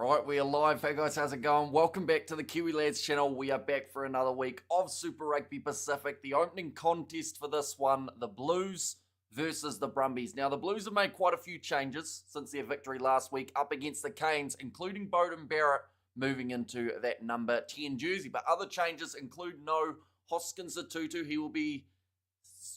Right, we are live. Hey guys, how's it going? Welcome back to the Kiwi Lads channel. We are back for another week of Super Rugby Pacific. The opening contest for this one, the Blues versus the Brumbies. Now, the Blues have made quite a few changes since their victory last week up against the Canes, including Beauden Barrett moving into that number 10 jersey. But other changes include no Hoskins Atutu. He will be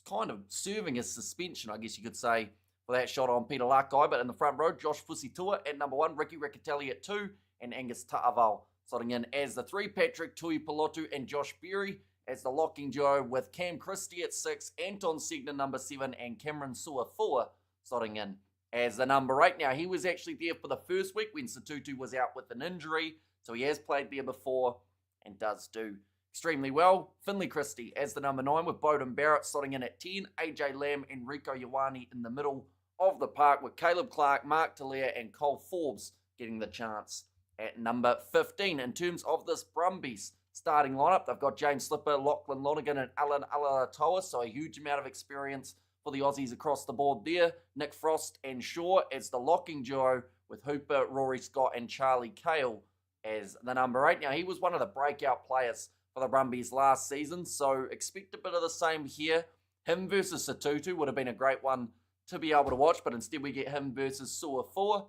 kind of serving his suspension, I guess you could say, for that shot on Peter Lakai. But in the front row, Josh Fusitua at number 1, Ricky Riccatelli at 2, and Angus Ta'aval slotting in as the 3, Patrick Tuipulotu and Josh Berry as the locking duo, with Cam Christie at 6, Anton Segner number 7, and Cameron Suafua slotting in as the number 8. Now, he was actually there for the first week when Satutu was out with an injury, so he has played there before and does do extremely well. Finley Christie as the number 9, with Beauden Barrett slotting in at 10, AJ Lamb and Rico Ioane in the middle of the park, with Caleb Clark, Mark Talia and Cole Forbes getting the chance at number 15. In terms of this Brumbies starting lineup, they've got James Slipper, Lachlan Lonergan and Alan Alatoa, so a huge amount of experience for the Aussies across the board there. Nick Frost and Shaw as the locking duo, with Hooper, Rory Scott and Charlie Cale as the number 8. Now, he was one of the breakout players for the Brumbies last season, so expect a bit of the same here. Him versus Satutu would have been a great one to be able to watch, but instead we get him versus Suafua,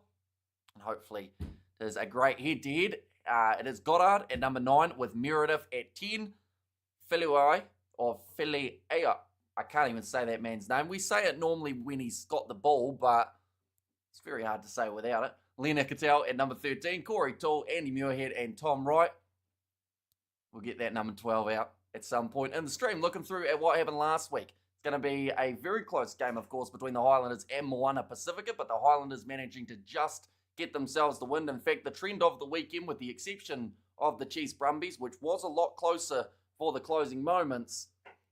and hopefully there's a great head-to-head. It is Goddard at number 9, with Meredith at 10, Filiai, or Filiai, I can't even say that man's name. We say it normally when he's got the ball, but it's very hard to say without it. Lena Cattell at number 13, Corey Toole, Andy Muirhead, and Tom Wright. We'll get that number 12 out at some point in the stream. Looking through at what happened last week, going to be a very close game, of course, between the Highlanders and Moana Pacifica, but the Highlanders managing to just get themselves the win. In fact, the trend of the weekend, with the exception of the Chiefs Brumbies, which was a lot closer for the closing moments,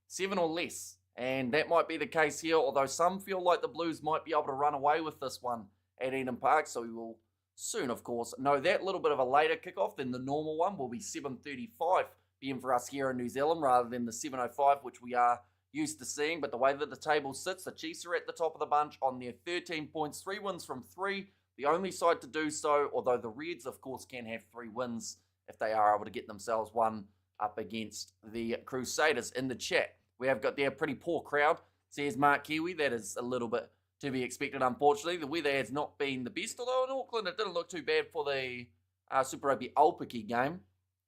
7 or less. And that might be the case here, although some feel like the Blues might be able to run away with this one at Eden Park, so we will soon, of course, know that. Little bit of a later kickoff than the normal one. Will be 7:35 p.m. for us here in New Zealand, rather than the 7:05, which we are used to seeing. But the way that the table sits, the Chiefs are at the top of the bunch on their 13 points, 3 wins from 3, the only side to do so, although the Reds, of course, can have 3 wins if they are able to get themselves one up against the Crusaders. In the chat, we have got their pretty poor crowd, says Mark Kiwi. That is a little bit to be expected, unfortunately. The weather has not been the best, although in Auckland it didn't look too bad for the Super Rugby Aupiki game.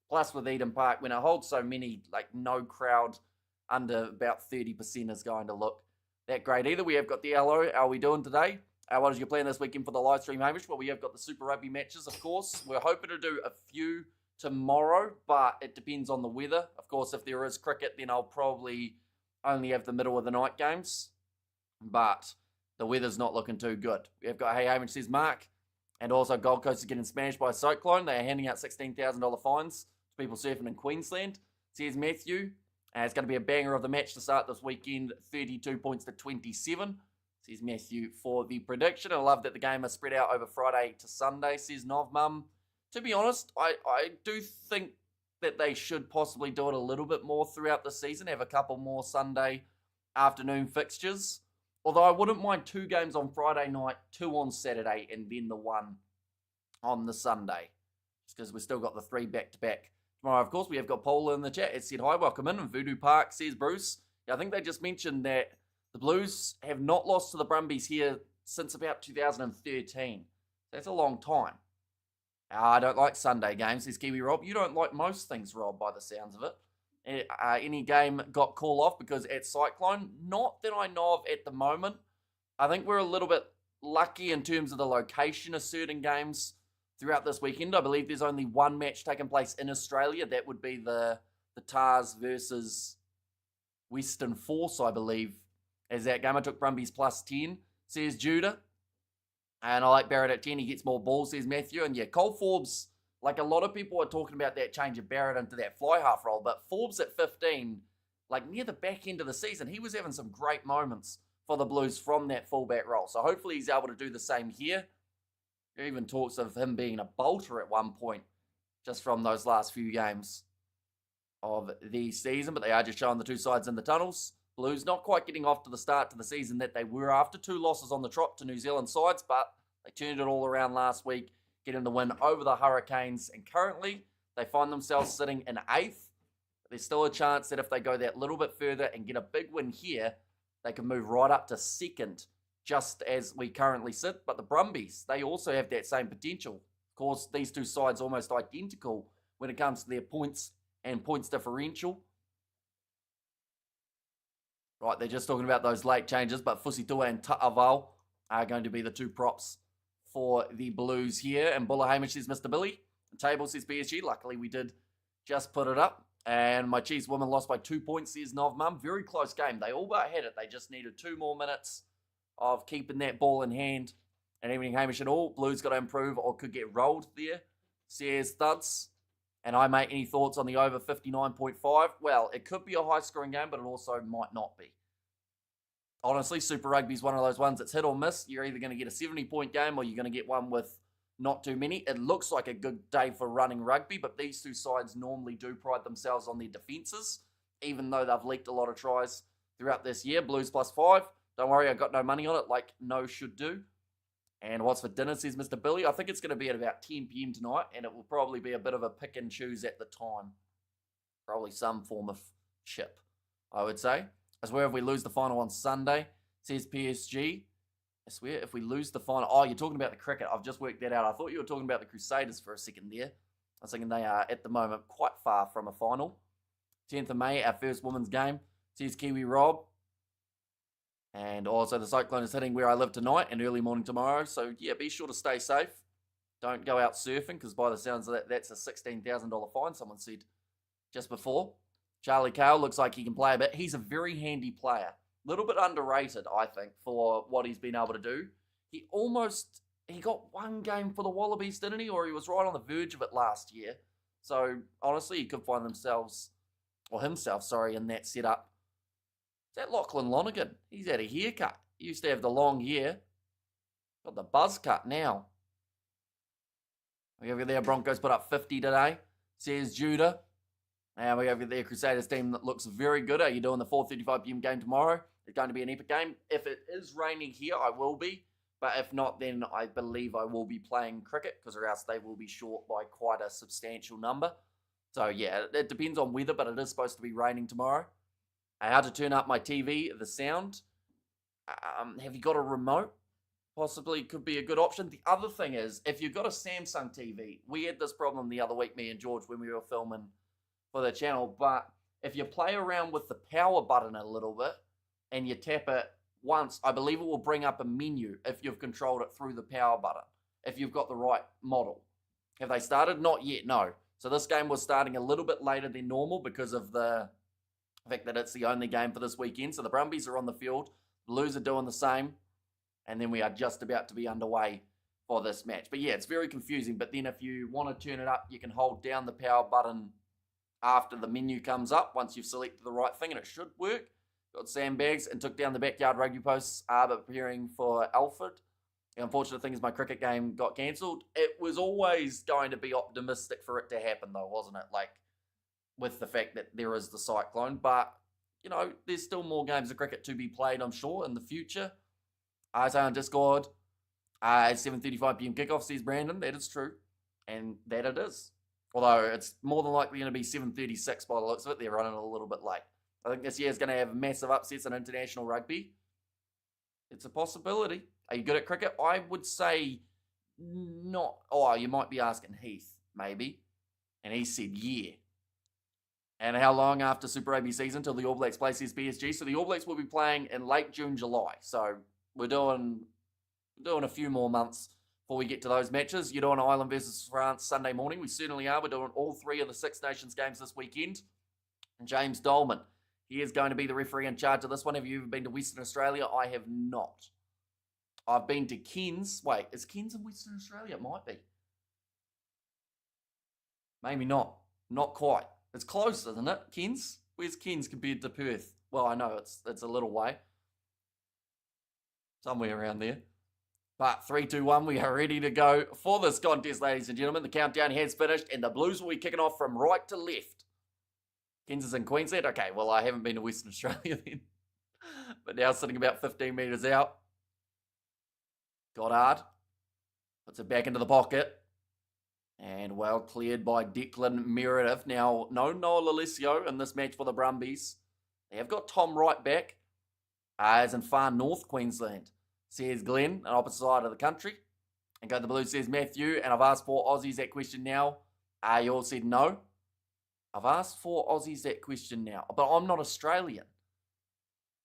Plus with Eden Park, when it holds so many, like no crowd under about 30% is going to look that great either. We have got the hello. How are we doing today? What is your plan this weekend for the live stream, Hamish? Well, we have got the Super Rugby matches, of course. We're hoping to do a few tomorrow, but it depends on the weather. Of course, if there is cricket, then I'll probably only have the middle of the night games. But the weather's not looking too good. We have got Hey Hamish, says Mark. And also Gold Coast is getting smashed by a cyclone. They are handing out $16,000 fines to people surfing in Queensland, says Matthew. It's going to be a banger of the match to start this weekend, 32 points to 27, says Matthew for the prediction. I love that the game is spread out over Friday to Sunday, says Novmum. To be honest, I do think that they should possibly do it a little bit more throughout the season, have a couple more Sunday afternoon fixtures. Although I wouldn't mind 2 games on Friday night, 2 on Saturday, and then the 1 on the Sunday. Just because we've still got the 3 back-to-back. Tomorrow, of course, we have got Paula in the chat. It said, hi, welcome in. Voodoo Park, says Bruce. Yeah, I think they just mentioned that the Blues have not lost to the Brumbies here since about 2013. That's a long time. I don't like Sunday games, says Kiwi Rob. You don't like most things, Rob, by the sounds of it. Any game got called off because at Cyclone? Not that I know of at the moment. I think we're a little bit lucky in terms of the location of certain games throughout this weekend. I believe there's only 1 match taking place in Australia. That would be the Tars versus Western Force, I believe, as that game. I took Brumbies plus 10, says Judah. And I like Barrett at 10. He gets more balls, says Matthew. And yeah, Cole Forbes, like a lot of people are talking about that change of Barrett into that fly half role. But Forbes at 15, like near the back end of the season, he was having some great moments for the Blues from that fullback role. So hopefully he's able to do the same here. There even talks of him being a bolter at one point, just from those last few games of the season. But they are just showing the 2 sides in the tunnels. Blues not quite getting off to the start to the season that they were after. 2 losses on the trot to New Zealand sides, but they turned it all around last week, getting the win over the Hurricanes. And currently, they find themselves sitting in 8th. There's still a chance that if they go that little bit further and get a big win here, they can move right up to 2nd, just as we currently sit. But the Brumbies, they also have that same potential. Of course, these two sides are almost identical when it comes to their points and points differential. Right, they're just talking about those late changes, but Fusitua and Ta'aval are going to be the 2 props for the Blues here. And Buller Hamish says, Mr. Billy. The table says PSG. Luckily, we did just put it up. And my Chiefs woman lost by 2 points, says Nov Mum. Very close game. They all but had it. They just needed 2 more minutes of keeping that ball in hand. And evening Hamish and all. Blues got to improve or could get rolled there, says Thuds. And I make any thoughts on the over 59.5? Well, it could be a high-scoring game, but it also might not be. Honestly, Super Rugby is one of those ones that's hit or miss. You're either going to get a 70-point game or you're going to get one with not too many. It looks like a good day for running rugby, but these two sides normally do pride themselves on their defences, even though they've leaked a lot of tries throughout this year. Blues +5. Don't worry, I got no money on it, like no should do. And what's for dinner, says Mr. Billy. I think it's going to be at about 10 p.m. tonight, and it will probably be a bit of a pick and choose at the time. Probably some form of chip, I would say. I swear if we lose the final on Sunday, says PSG. I swear if we lose the final... Oh, you're talking about the cricket. I've just worked that out. I thought you were talking about the Crusaders for a second there. I was thinking they are, at the moment, quite far from a final. 10th of May, our first women's game, says Kiwi Rob. And also the cyclone is hitting where I live tonight and early morning tomorrow. So, yeah, be sure to stay safe. Don't go out surfing, because by the sounds of that, that's a $16,000 fine, someone said just before. Charlie Cale looks like he can play a bit. He's a very handy player. A little bit underrated, I think, for what he's been able to do. He got 1 game for the Wallabies, didn't he? Or he was right on the verge of it last year. So, honestly, he could find himself in that setup. Is that Lachlan Lonergan? He's had a haircut. He used to have the long hair. Got the buzz cut now. We over there, Broncos put up 50 today, says Judah. And we over there, Crusaders team that looks very good. Are you doing the 4:35 p.m. game tomorrow? It's going to be an epic game. If it is raining here, I will be. But if not, then I believe I will be playing cricket, because or else they will be short by quite a substantial number. So yeah, it depends on weather, but it is supposed to be raining tomorrow. How to turn up my TV, the sound. Have you got a remote? Possibly could be a good option. The other thing is, if you've got a Samsung TV, we had this problem the other week, me and George, when we were filming for the channel, but if you play around with the power button a little bit and you tap it once, I believe it will bring up a menu if you've controlled it through the power button, if you've got the right model. Have they started? Not yet, no. So this game was starting a little bit later than normal because of the fact that it's the only game for this weekend. So the Brumbies are on the field, the Blues are doing the same, and then we are just about to be underway for this match. But yeah, it's very confusing. But then if you want to turn it up, you can hold down the power button after the menu comes up, once you've selected the right thing, and it should work. Got sandbags and took down the backyard rugby posts, but preparing for Alfred. The unfortunate thing is my cricket game got cancelled. It was always going to be optimistic for it to happen, though, wasn't it? Like, with the fact that there is the cyclone. But, you know, there's still more games of cricket to be played, I'm sure, in the future. I say on Discord, 7:35 p.m. kickoff, says Brandon. That is true. And that it is. Although it's more than likely going to be 7:36 by the looks of it. They're running a little bit late. I think this year is going to have massive upsets in international rugby. It's a possibility. Are you good at cricket? I would say not. Oh, you might be asking Heath, maybe. And he said, yeah. And how long after Super Rugby season till the All Blacks play, says PSG? So the All Blacks will be playing in late June, July. So we're doing a few more months before we get to those matches. You're doing Ireland versus France Sunday morning. We certainly are. We're doing all 3 of the Six Nations games this weekend. And James Dolman, he is going to be the referee in charge of this one. Have you ever been to Western Australia? I have not. I've been to Cairns. Wait, is Cairns in Western Australia? It might be. Maybe not. Not quite. It's close, isn't it? Cairns? Where's Cairns compared to Perth? Well, I know it's a little way. Somewhere around there. But 3, 2, 1, we are ready to go for this contest, ladies and gentlemen. The countdown has finished, and the Blues will be kicking off from right to left. Cairns is in Queensland. Okay, well, I haven't been to Western Australia then. But now sitting about 15 metres out. Goddard puts it back into the pocket. And well cleared by Declan Meredith. Now, no Noah Lolesio in this match for the Brumbies. They have got Tom Wright back, as in far north Queensland, says Glenn, on opposite side of the country. And Go the Blues, says Matthew. And I've asked for Aussies that question now. You all said no. I've asked for Aussies that question now, but I'm not Australian.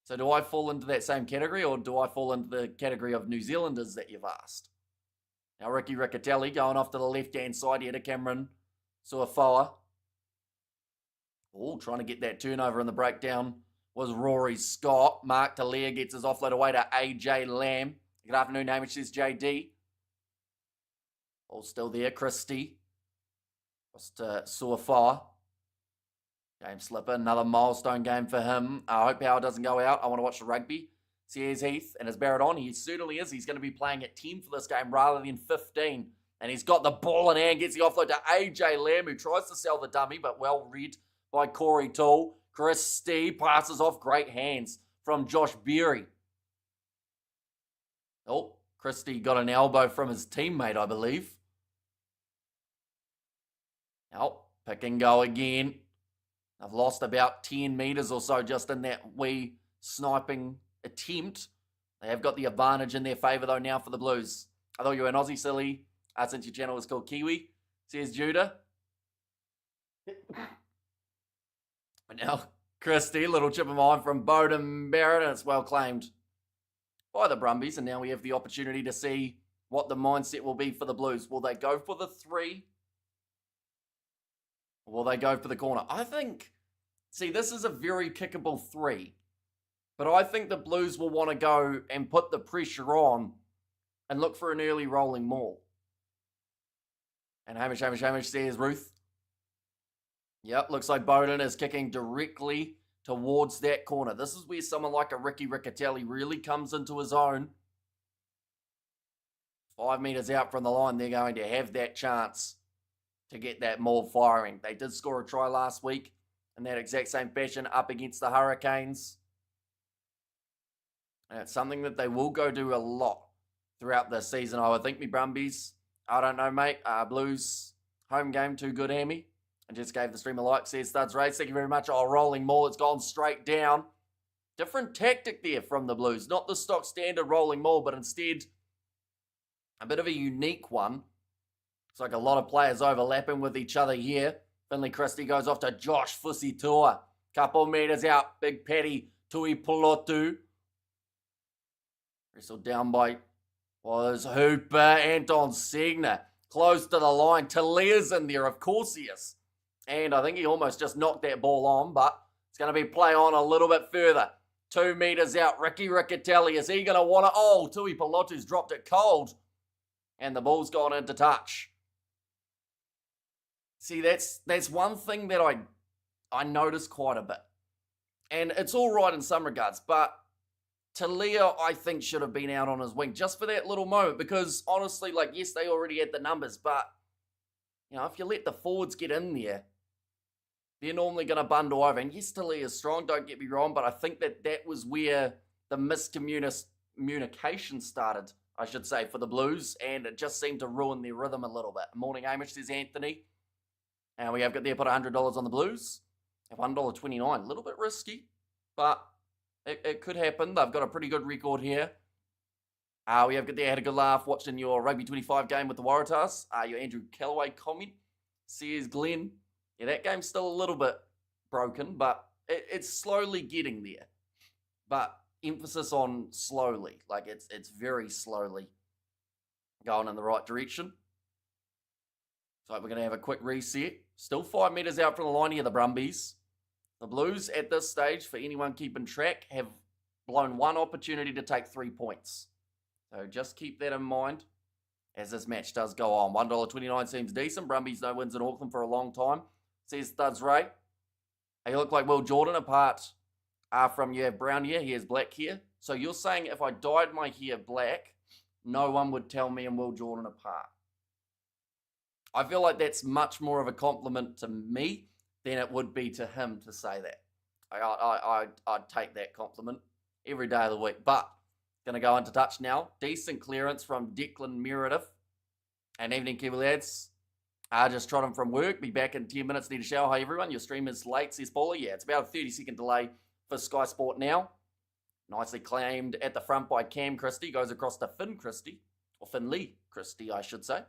So do I fall into that same category, or do I fall into the category of New Zealanders that you've asked? Now, Ricky Riccatelli going off to the left-hand side here to Cameron Suafoa. Oh, trying to get that turnover in the breakdown was Rory Scott. Mark Talia gets his offload away to AJ Lamb. Good afternoon, Hamish, says JD. All still there, Christie. Just Suafoa. Game slipper, another milestone game for him. I hope Howard doesn't go out. I want to watch the rugby. Sears Heath, and is Barrett on? He certainly is. He's going to be playing at 10 for this game rather than 15. And he's got the ball in hand, gets the offload to AJ Lamb, who tries to sell the dummy, but well read by Corey Toole. Christie passes off, great hands from Josh Berry. Oh, Christie got an elbow from his teammate, I believe. Now, pick and go again. I've lost about 10 metres or so just in that wee sniping attempt. They have got the advantage in their favour, though, now for the Blues. I thought you were an Aussie, silly, since your channel is called Kiwi, says Judah. But now, Christie, little chip of mine from Bowden Barrett, and it's well claimed by the Brumbies. And now we have the opportunity to see what the mindset will be for the Blues. Will they go for the 3? Or will they go for the corner? I think, see, this is a very kickable 3. But I think the Blues will want to go and put the pressure on and look for an early rolling maul. And Hamish says Ruth. Yep, looks like Bowden is kicking directly towards that corner. This is where someone like a Ricky Riccatelli really comes into his own. 5 metres out from the line, they're going to have that chance to get that maul firing. They did score a try last week in that exact same fashion up against the Hurricanes. And it's something that they will go do a lot throughout the season. I would think me Brumbies, I don't know, mate. Blues home game, too good, Hammy. I just gave the stream a like, says Studs Race. Thank you very much. Oh, rolling maul, it's gone straight down. Different tactic there from the Blues. Not the stock standard rolling maul, but instead a bit of a unique one. It's like a lot of players overlapping with each other here. Finley Christie goes off to Josh Fusitua. Couple metres out. Big Paddy Tui Polotu. Wrestled down by was Hooper. Anton Segner. Close to the line. Talia's in there. Of course he is. And I think he almost just knocked that ball on, but it's going to be play on a little bit further. 2 metres out. Ricky Riccatelli. Is he going to want to... Oh, Tui Polotu's dropped it cold. And the ball's gone into touch. See, that's one thing that I notice quite a bit. And it's all right in some regards, but Talia, I think, should have been out on his wing just for that little moment because, honestly, like, yes, they already had the numbers, but, you know, if you let the forwards get in there, they're normally going to bundle over. And yes, Talia's strong, don't get me wrong, but I think that was where the miscommunication started, I should say, for the Blues, and it just seemed to ruin their rhythm a little bit. Morning, Amish, says Anthony. And we have got there, put $100 on the Blues at $1.29. A little bit risky, but it could happen. They've got a pretty good record here. We have got there, had a good laugh watching your Rugby 25 game with the Waratahs. Your Andrew Callaway comment says, Glenn, yeah, that game's still a little bit broken, but it's slowly getting there. But emphasis on slowly. Like, it's very slowly going in the right direction. So we're going to have a quick reset. Still 5 metres out from the line here, the Brumbies. The Blues, at this stage, for anyone keeping track, have blown one opportunity to take 3 points. So just keep that in mind as this match does go on. $1.29 seems decent. Brumbies no wins in Auckland for a long time, says Thuds Ray. Hey, you look like Will Jordan, apart from you have brown hair, he has black hair. So you're saying if I dyed my hair black, no one would tell me and Will Jordan apart. I feel like that's much more of a compliment to me than it would be to him to say that. I'd take that compliment every day of the week. But, going to go into touch now. Decent clearance from Declan Meredith. And evening, Kiwi lads. Just trotting from work. Be back in 10 minutes. Need a shower. Hi, everyone. Your stream is late, says Paula. Yeah, it's about a 30-second delay for Sky Sport now. Nicely claimed at the front by Cam Christie. Goes across to Finn Christie. Or Finley Christie, I should say.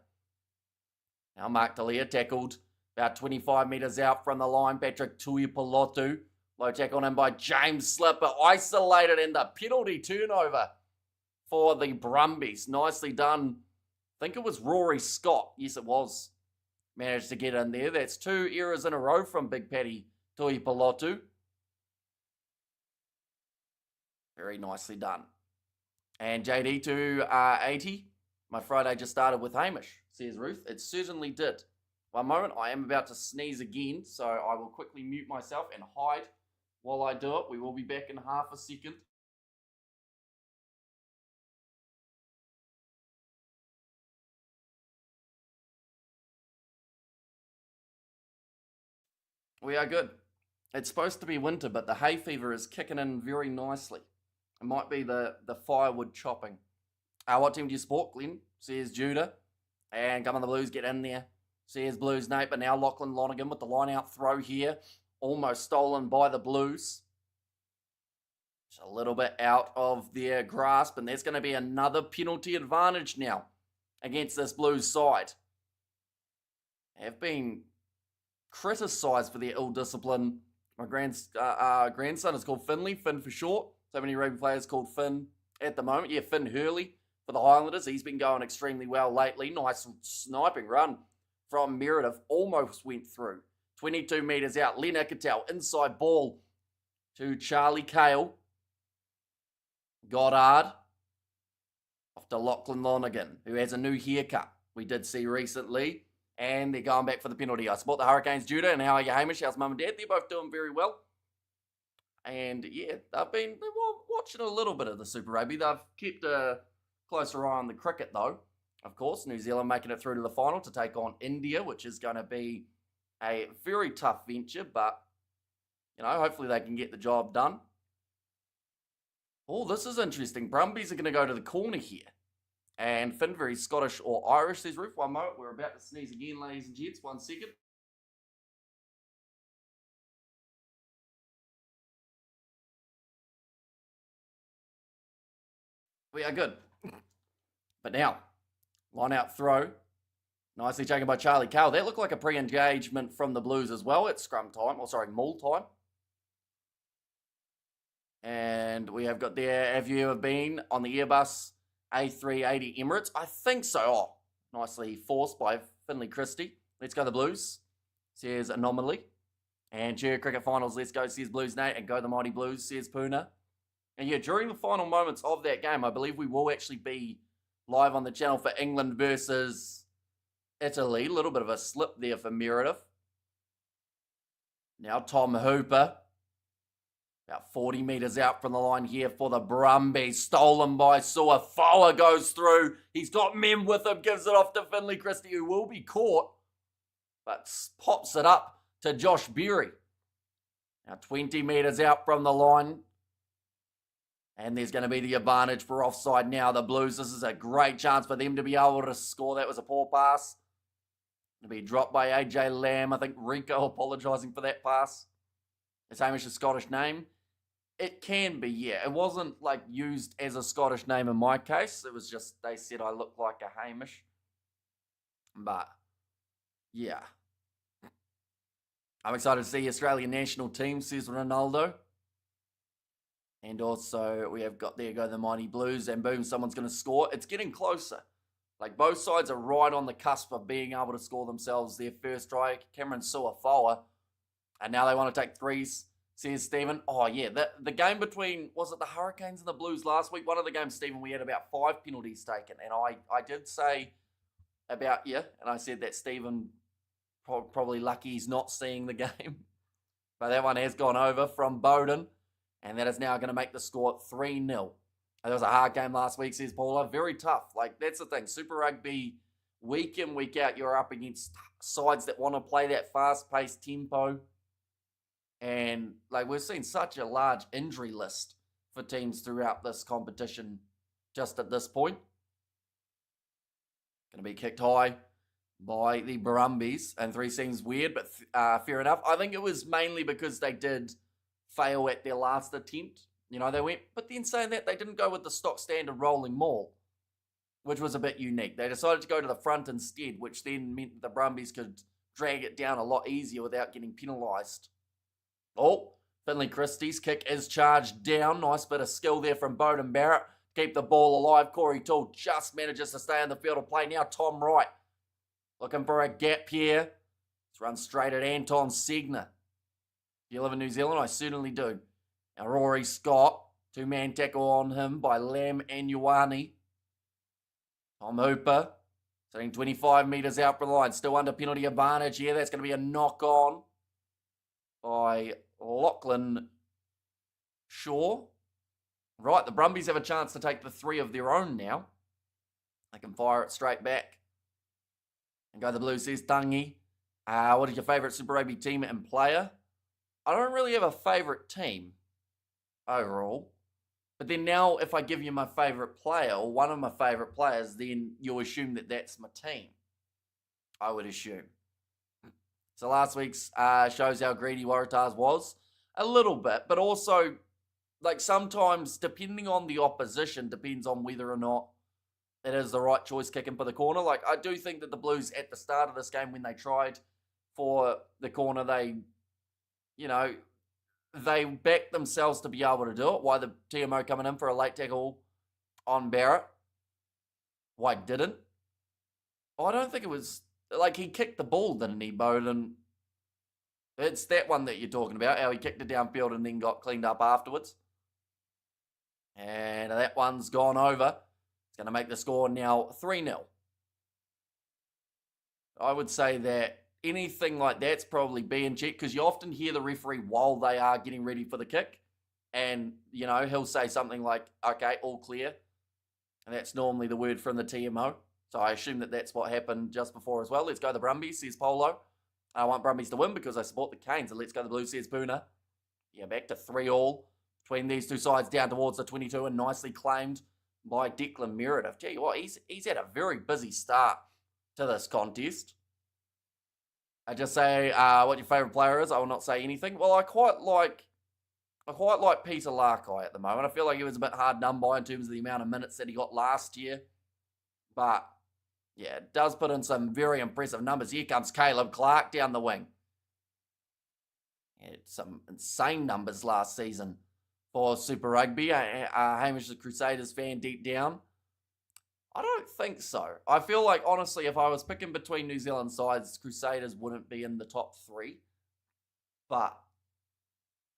Now Mark Talia tackled about 25 metres out from the line. Patrick Tuipulotu. Low tackle on him by James Slipper. Isolated and the penalty turnover for the Brumbies. Nicely done. I think it was Rory Scott. Yes, it was. Managed to get in there. That's 2 errors in a row from Big Paddy Tuipulotu. Very nicely done. And JD to 80. My Friday just started with Hamish, says Ruth. It certainly did. One moment, I am about to sneeze again, so I will quickly mute myself and hide while I do it. We will be back in half a second. We are good. It's supposed to be winter, but the hay fever is kicking in very nicely. It might be the firewood chopping. What team do you support, Glenn? Says Judah. And come on the Blues, get in there. Says Blues Nate, but now Lachlan Lonergan with the line-out throw here. Almost stolen by the Blues. Just a little bit out of their grasp, and there's going to be another penalty advantage now against this Blues side. Have been criticised for their ill discipline. My grandson is called Finley, Finn for short. So many rugby players called Finn at the moment. Yeah, Finn Hurley for the Highlanders. He's been going extremely well lately. Nice sniping run from Meredith. Almost went through. 22 metres out. Len Ikatel, inside ball to Charlie Cale. Goddard off to Lachlan Lonergan, who has a new haircut we did see recently. And they're going back for the penalty. I support the Hurricanes, Judah. And how are you, Hamish? How's mum and dad? They're both doing very well. And yeah, they're watching a little bit of the Super Rugby. They've kept a closer eye on the cricket, though. Of course, New Zealand making it through to the final to take on India, which is going to be a very tough venture. But, you know, hopefully they can get the job done. Oh, this is interesting. Brumbies are going to go to the corner here. And Finn, very Scottish or Irish, says Ruth. One moment. We're about to sneeze again, ladies and gents. 1 second. We are good. But now, line out throw. Nicely taken by Charlie Cale. That looked like a pre-engagement from the Blues as well. It's scrum time. Or sorry, maul time. And we have got there, have you ever been on the Airbus A380 Emirates? I think so. Oh, nicely forced by Finley Christie. Let's go the Blues, says Anomaly. And Junior Cricket Finals, let's go, says Blues Nate. And go the Mighty Blues, says Puna. And yeah, during the final moments of that game, I believe we will actually be live on the channel for England versus Italy. A little bit of a slip there for Meredith. Now Tom Hooper. About 40 metres out from the line here for the Brumbies. Stolen by Suafoa, goes through. He's got men with him, gives it off to Finley Christie, who will be caught, but pops it up to Josh Berry. Now 20 metres out from the line. And there's going to be the advantage for offside now. The Blues, this is a great chance for them to be able to score. That was a poor pass. It'll be dropped by AJ Lamb. I think Rico apologising for that pass. It's Hamish's Scottish name. It can be, yeah. It wasn't like used as a Scottish name in my case. It was just they said I look like a Hamish. But, yeah. I'm excited to see the Australian national team, says Ronaldo. And also, we have got there go the Mighty Blues. And boom, someone's going to score. It's getting closer. Like, both sides are right on the cusp of being able to score themselves their first try. Cameron Suafoa. And now they want to take threes, says Stephen. Oh, yeah, the game between, was it the Hurricanes and the Blues last week? One of the games, Stephen, we had about 5 penalties taken. And I did say about, yeah, and I said that Stephen probably lucky he's not seeing the game. But that one has gone over from Bowden. And that is now going to make the score 3-0. That was a hard game last week, says Paula. Very tough. Like, that's the thing. Super Rugby, week in, week out, you're up against sides that want to play that fast-paced tempo. And, like, we've seen such a large injury list for teams throughout this competition just at this point. Going to be kicked high. by the Brumbies, and 3 seems weird, but fair enough. I think it was mainly because they did fail at their last attempt. You know, they went, but then saying that, they didn't go with the stock standard rolling maul, which was a bit unique. They decided to go to the front instead, which then meant that the Brumbies could drag it down a lot easier without getting penalised. Oh, Finley Christie's kick is charged down. Nice bit of skill there from Bowden Barrett. Keep the ball alive. Corey Toole just manages to stay in the field of play. Now Tom Wright looking for a gap here. Let's run straight at Anton Segner. Do you live in New Zealand? I certainly do. Now Rory Scott, 2-man tackle on him by Lam and Ioane. Tom Hooper sitting 25 metres out from the line. Still under penalty advantage here. That's going to be a knock on by Lachlan Shaw. Right, the Brumbies have a chance to take the 3 of their own now. They can fire it straight back. And go the Blues, says Tangi. What is your favourite Super Rugby team and player? I don't really have a favourite team overall. But then now, if I give you my favourite player, or one of my favourite players, then you'll assume that that's my team. I would assume. So last week's shows how greedy Waratahs was. A little bit, but also, like, sometimes, depending on the opposition, depends on whether or not it is the right choice kicking for the corner. Like, I do think that the Blues, at the start of this game, when they tried for the corner, they, you know, they backed themselves to be able to do it. Why the TMO coming in for a late tackle on Barrett? Why didn't? I don't think it was, like, he kicked the ball, didn't he, Bowden? It's that one that you're talking about, how he kicked it downfield and then got cleaned up afterwards. And that one's gone over. It's going to make the score now 3-0. I would say that anything like that's probably being checked, because you often hear the referee while they are getting ready for the kick. And, you know, he'll say something like, okay, all clear. And that's normally the word from the TMO. So I assume that that's what happened just before as well. Let's go the Brumbies, says Polo. I want Brumbies to win because I support the Canes. And let's go the Blues, says Boona. Yeah, back to 3-3 between these two sides down towards the 22, and nicely claimed by Declan Meredith. Tell you what, he's had a very busy start to this contest. I just say what your favourite player is. I will not say anything. Well, I quite like Peter Larkai at the moment. I feel like he was a bit hard done by in terms of the amount of minutes that he got last year. But, yeah, it does put in some very impressive numbers. Here comes Caleb Clark down the wing. He had some insane numbers last season for Super Rugby. Hamish, the Crusaders fan, deep down. I don't think so. I feel like, honestly, if I was picking between New Zealand sides, Crusaders wouldn't be in the top 3. But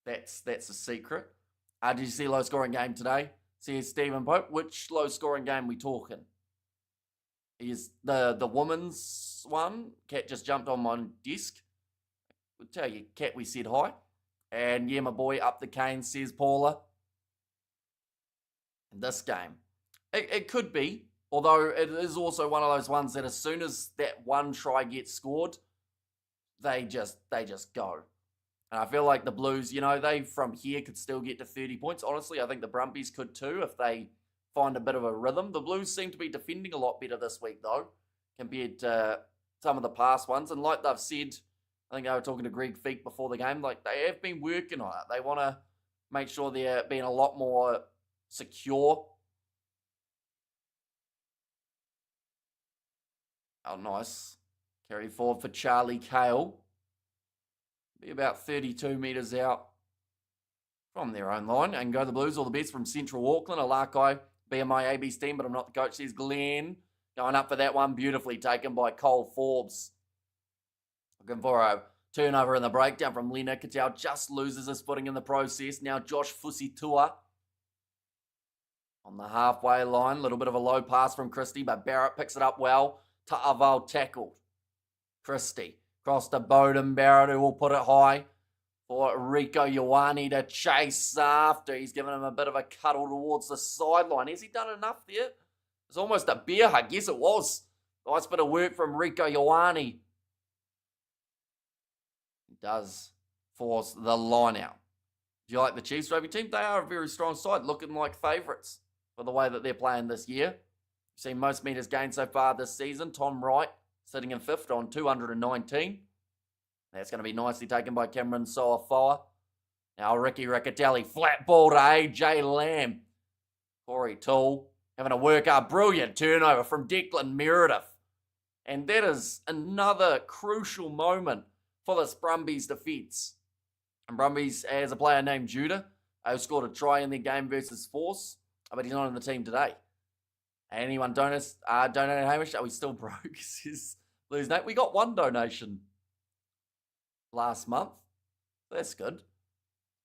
that's a secret. Did you see a low-scoring game today? See Stephen Pope. Which low-scoring game we talking? Is the women's one? Cat just jumped on my desk. I'll tell you, Cat, we said hi. And yeah, my boy, up the cane, says Paula. In this game. It could be. Although it is also one of those ones that as soon as that one try gets scored, they just go. And I feel like the Blues, you know, they from here could still get to 30 points. Honestly, I think the Brumbies could too if they find a bit of a rhythm. The Blues seem to be defending a lot better this week, though, compared to some of the past ones. And like they've said, I think I was talking to Greg Feek before the game, like they have been working on it. They want to make sure they're being a lot more secure. Oh, nice. Carry forward for Charlie Cale. Be about 32 metres out from their own line. And go the Blues, all the best from Central Auckland. Alakai, BMI AB's team, but I'm not the coach, says Glenn. Going up for that one, beautifully taken by Cole Forbes. Looking for a turnover in the breakdown from Lena Katau. Just loses his footing in the process. Now Josh Fusitua on the halfway line. A little bit of a low pass from Christie, but Barrett picks it up well. Ta'aval tackled. Christie across to Bowden Barrett, who will put it high for Rico Ioane to chase after. He's given him a bit of a cuddle towards the sideline. Has he done enough there? It's almost a bear hug. Yes, it was. Nice bit of work from Rico Ioane. He does force the line out. Do you like the Chiefs rugby team? They are a very strong side, looking like favourites for the way that they're playing this year. We've seen most metres gained so far this season. Tom Wright sitting in 5th on 219. That's going to be nicely taken by Cameron Soafoa. Now Ricky Riccatelli, flat ball to AJ Lamb. Corey Toole having a workout. Brilliant turnover from Declan Meredith. And that is another crucial moment for this Brumbies defence. And Brumbies has a player named Judah, who scored a try in their game versus Force, but he's not in the team today. Anyone donated Hamish? Are we still broke? Says Blues Nate. We got one donation last month. That's good.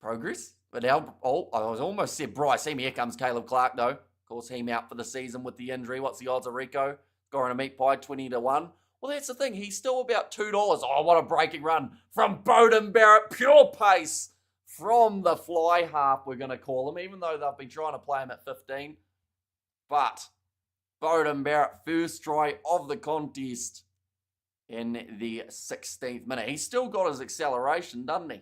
Progress. But now, I was almost said Bryce. Here comes Caleb Clark, though. Of course, him out for the season with the injury. What's the odds of Rico scoring a meat pie 20-1? Well, that's the thing. He's still about $2. Oh, what a breaking run from Bowden Barrett. Pure pace from the fly half, we're going to call him, even though they've been trying to play him at 15. But Bowden Barrett, first try of the contest in the 16th minute. He's still got his acceleration, doesn't he?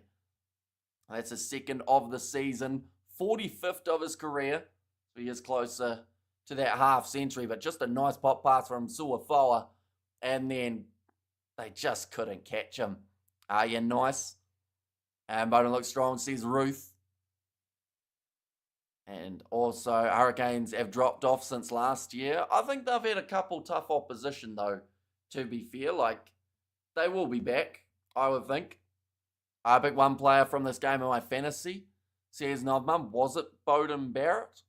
That's his second of the season, 45th of his career. So he is closer to that half century, but just a nice pop pass from Suafoa. And then they just couldn't catch him. Yeah, nice. And Bowden looks strong, says Ruth. And also, Hurricanes have dropped off since last year. I think they've had a couple tough opposition, though, to be fair. Like, they will be back, I would think. I picked one player from this game in my fantasy. Says Nodmum, was it Bowden Barrett?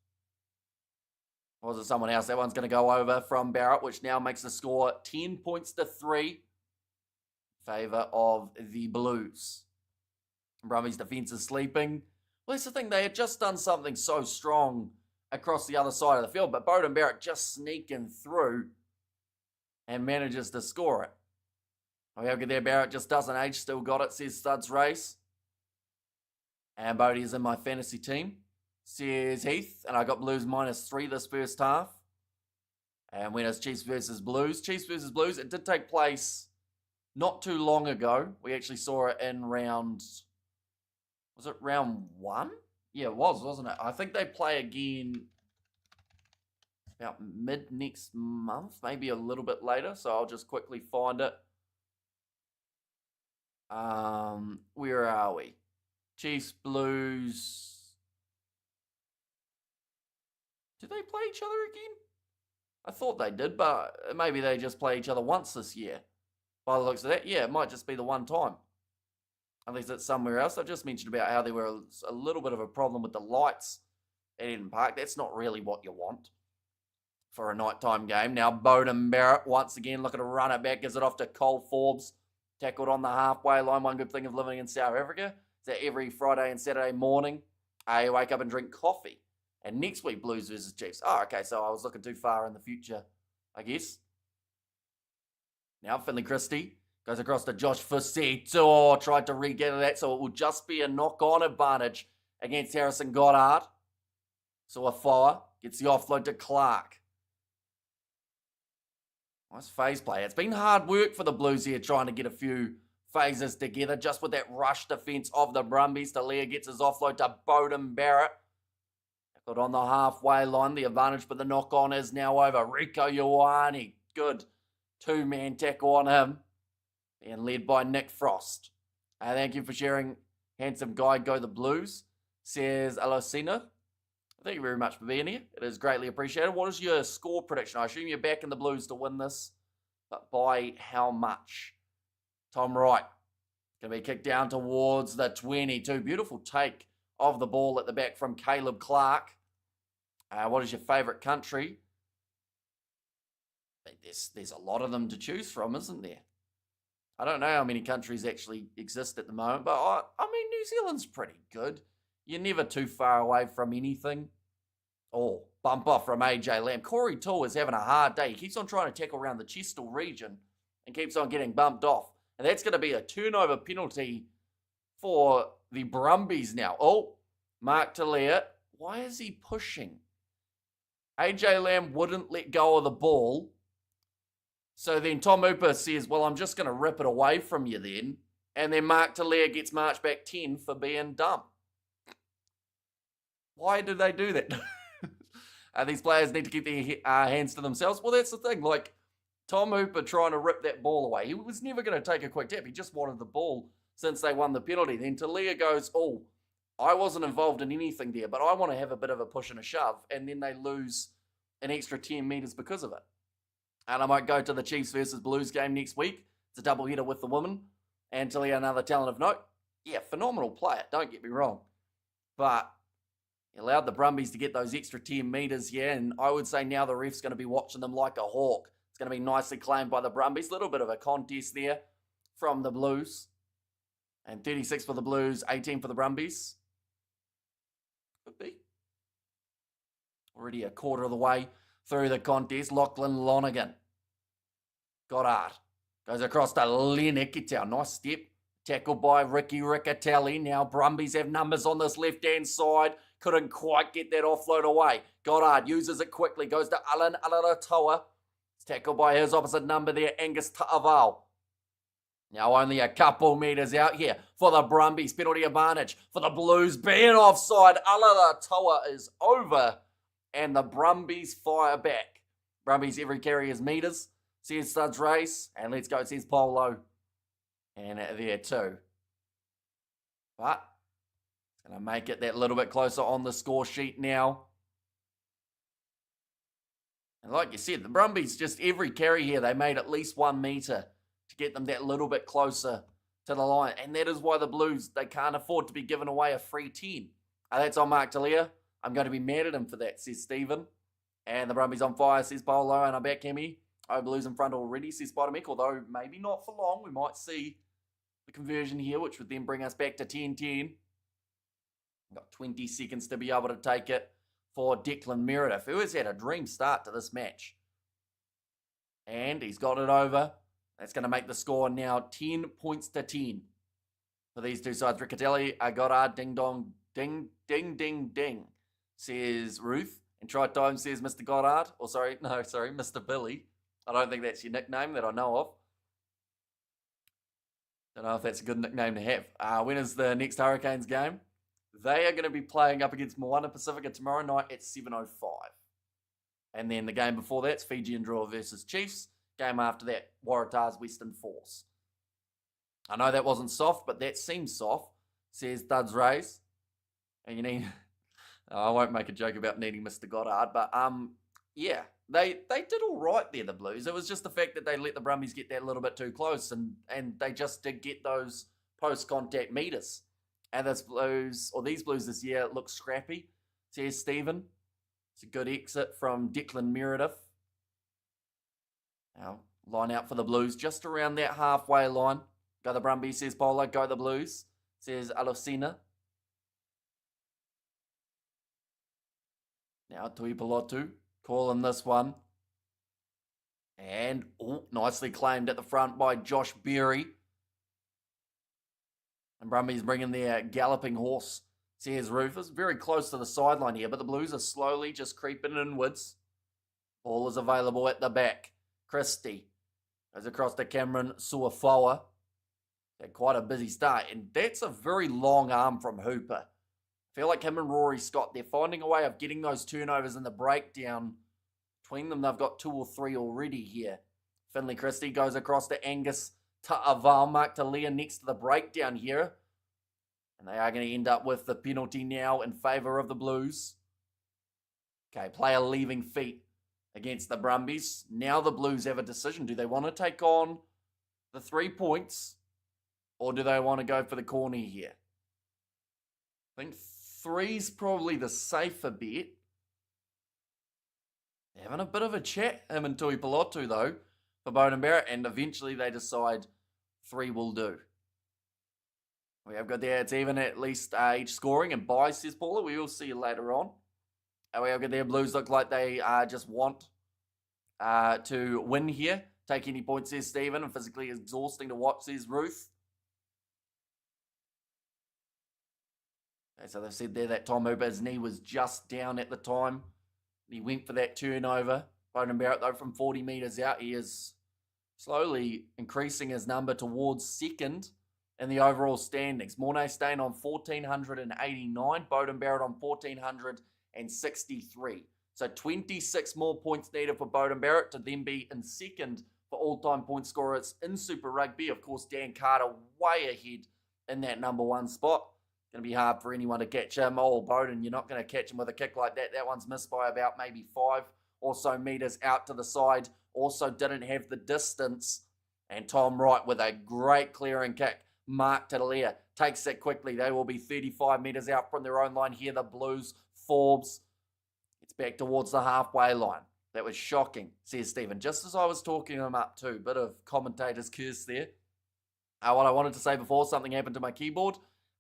Or was it someone else? That one's going to go over from Barrett, which now makes the score 10 points to 3 in favour of the Blues. Brumbies defence is sleeping. Well, that's the thing. They had just done something so strong across the other side of the field, but Bowden Barrett just sneaking through and manages to score it. Oh, how good there. Barrett just doesn't age. Still got it, says Studs Race. And Bodie is in my fantasy team, says Heath. And I got Blues -3 this first half. And winners Chiefs versus Blues. Chiefs versus Blues. It did take place not too long ago. We actually saw it in round... Was it round 1? Yeah, it was, wasn't it? I think they play again about mid next month, maybe a little bit later. So I'll just quickly find it. Where are we? Chiefs, Blues. Did they play each other again? I thought they did, but maybe they just play each other once this year. By the looks of that, yeah, it might just be the one time. Unless it's somewhere else. I just mentioned about how there were a little bit of a problem with the lights at Eden Park. That's not really what you want for a nighttime game. Now Bowden Barrett once again looking to run it back. Gives it off to Cole Forbes. Tackled on the halfway line. One good thing of living in South Africa is that every Friday and Saturday morning, I wake up and drink coffee. And next week, Blues versus Chiefs. Oh, okay, so I was looking too far in the future, I guess. Now Finley Christie goes across to Josh Fusito. Tried to regather that, so it will just be a knock-on advantage against Harrison Goddard. So Afoa gets the offload to Clark. Nice phase play. It's been hard work for the Blues here trying to get a few phases together just with that rush defence of the Brumbies. Talia gets his offload to Bowden Barrett. Got on the halfway line. The advantage for the knock-on is now over. Rico Ioane. Good two-man tackle on him. Being led by Nick Frost. Thank you for sharing. Handsome guy, go the Blues. Says Alocina. Thank you very much for being here. It is greatly appreciated. What is your score prediction? I assume you're backing the Blues to win this. But by how much? Tom Wright. Going to be kicked down towards the 22. Beautiful take of the ball at the back from Caleb Clark. What is your favourite country? There's a lot of them to choose from, isn't there? I don't know how many countries actually exist at the moment, but I mean, New Zealand's pretty good. You're never too far away from anything. Oh, bump off from AJ Lamb. Corey Toole is having a hard day. He keeps on trying to tackle around the Chestal region and keeps on getting bumped off. And that's going to be a turnover penalty for the Brumbies now. Oh, Mark Talia. Why is he pushing? AJ Lamb wouldn't let go of the ball. So then Tom Hooper says, well, I'm just going to rip it away from you then. And then Mark Talia gets marched back 10 for being dumb. Why do they do that? These players need to keep their hands to themselves. Well, that's the thing. Like, Tom Hooper trying to rip that ball away. He was never going to take a quick tap. He just wanted the ball since they won the penalty. Then Talia goes, oh, I wasn't involved in anything there, but I want to have a bit of a push and a shove. And then they lose an extra 10 metres because of it. And I might go to the Chiefs versus Blues game next week. It's a doubleheader with the women. And Talia, another talent of note. Yeah, phenomenal player, don't get me wrong. But he allowed the Brumbies to get those extra 10 metres here. And I would say now the ref's going to be watching them like a hawk. It's going to be nicely claimed by the Brumbies. Little bit of a contest there from the Blues. And 36 for the Blues, 18 for the Brumbies. Could be. Already a quarter of the way through the contest. Lachlan Lonergan. Goddard. Goes across to Lenekitau. Nice step. Tackled by Ricky Riccatelli. Now Brumbies have numbers on this left-hand side. Couldn't quite get that offload away. Goddard uses it quickly. Goes to Alan Alaratoa. It's tackled by his opposite number there, Angus Ta'aval. Now only a couple metres out here for the Brumbies. Penalty advantage for the Blues. Being offside. Alaratoa is over. And the Brumbies fire back. Brumbies every carry is metres. Says Studs Race. And let's go, says Polo. And there too. But it's going to make it that little bit closer on the score sheet now. And like you said, the Brumbies just every carry here, they made at least 1 metre to get them that little bit closer to the line. And that is why the Blues, they can't afford to be giving away a free 10. That's on Mark Talia. I'm going to be mad at him for that, says Stephen. And the Brumbies on fire, says Polo. And I back Hemi. Oh, Blues in front already, says Spider-Mick. Although maybe not for long. We might see the conversion here, which would then bring us back to 10-10. Got 20 seconds to be able to take it for Declan Meredith, who has had a dream start to this match. And he's got it over. That's going to make the score now 10 points to 10 for these two sides. Riccatelli, Goddard, ding dong, ding, ding, ding, ding, says Ruth. And try time, says Mr. Goddard. Or Mr. Billy. I don't think that's your nickname that I know of. Don't know if that's a good nickname to have. When is the next Hurricanes game? They are going to be playing up against Moana Pacifica tomorrow night at 7:05. And then the game before that's Fijian Draw versus Chiefs. Game after that, Waratahs Western Force. I know that wasn't soft, but that seems soft, says Duds Rays. And you need... I won't make a joke about needing Mr. Goddard, but yeah, they did all right there, the Blues. It was just the fact that they let the Brumbies get that little bit too close, and they just did get those post-contact meters. And these Blues this year look scrappy, says Stephen. It's a good exit from Declan Meredith. Now, line out for the Blues just around that halfway line. Go the Brumbies, says Polo. Go the Blues, says Alocina. Now, Tuipulotu calling this one. And, nicely claimed at the front by Josh Berry. And Brumbies bringing their galloping horse, says Rufus. Very close to the sideline here, but the Blues are slowly just creeping inwards. Ball is available at the back. Christie goes across to Cameron Suafoa. Had quite a busy start, and that's a very long arm from Hooper. I feel like him and Rory Scott, they're finding a way of getting those turnovers in the breakdown. Between them, they've got 2 or 3 already here. Finley Christie goes across to Angus Ta'aval, Mark Talia next to the breakdown here. And they are going to end up with the penalty now in favour of the Blues. Okay, player leaving feet against the Brumbies. Now the Blues have a decision. Do they want to take on the 3 points? Or do they want to go for the corner here? I think 3's probably the safer bet. They're having a bit of a chat, him and Tuipulotu though, for Bowden Barrett, and eventually they decide 3 will do. We have got there, it's even at least each scoring, and by, says Paula. We will see you later on. We have got there, Blues look like they just want to win here. Take any points, says Stephen, and physically exhausting to watch, says Ruth. Okay, so they've said there that Tom Hooper's knee was just down at the time. He went for that turnover. Bowden Barrett, though, from 40 metres out, he is slowly increasing his number towards second in the overall standings. Mornay staying on 1,489. Bowden Barrett on 1,463. So 26 more points needed for Bowden Barrett to then be in second for all-time point scorers in Super Rugby. Of course, Dan Carter way ahead in that number 1 spot. Going to be hard for anyone to catch him. Oh, Bowden, you're not going to catch him with a kick like that. That one's missed by about maybe 5 or so meters out to the side. Also didn't have the distance. And Tom Wright with a great clearing kick. Mark Tatalia takes it quickly. They will be 35 meters out from their own line here. The Blues, Forbes. It's back towards the halfway line. That was shocking, says Stephen. Just as I was talking him up too. Bit of commentator's curse there. What I wanted to say before something happened to my keyboard.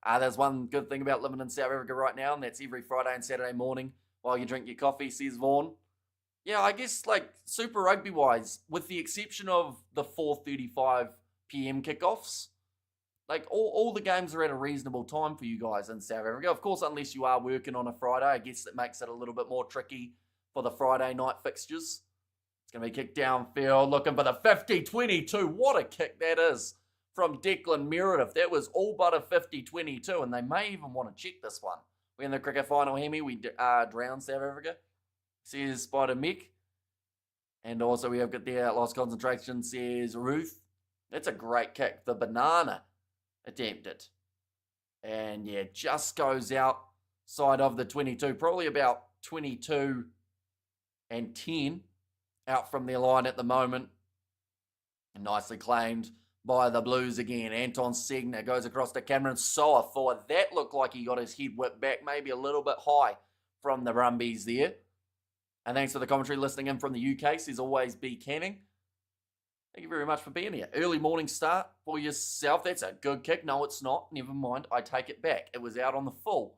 There's one good thing about living in South Africa right now, and that's every Friday and Saturday morning while you drink your coffee, says Vaughan. Yeah, I guess like Super Rugby wise, with the exception of the 4:35 p.m. kickoffs, like all the games are at a reasonable time for you guys in South Africa. Of course, unless you are working on a Friday, I guess that makes it a little bit more tricky for the Friday night fixtures. It's going to be kicked downfield, looking for the 50-22. What a kick that is from Declan Meredith. That was all but a 50-22, and they may even want to check this one. We're in the cricket final, Hemi. We drowned South Africa, says Spider Mick. And also we have got the lost concentration, says Ruth. That's a great kick. The banana attempted. And yeah, just goes outside of the 22. Probably about 22 and 10 out from their line at the moment. And nicely claimed by the Blues again. Anton Segner goes across to Cameron Soa forward. That looked like he got his head whipped back, maybe a little bit high from the Brumbies there. And thanks for the commentary listening in from the UK, says always B. Canning. Thank you very much for being here. Early morning start for yourself. That's a good kick. No, it's not. Never mind. I take it back. It was out on the full.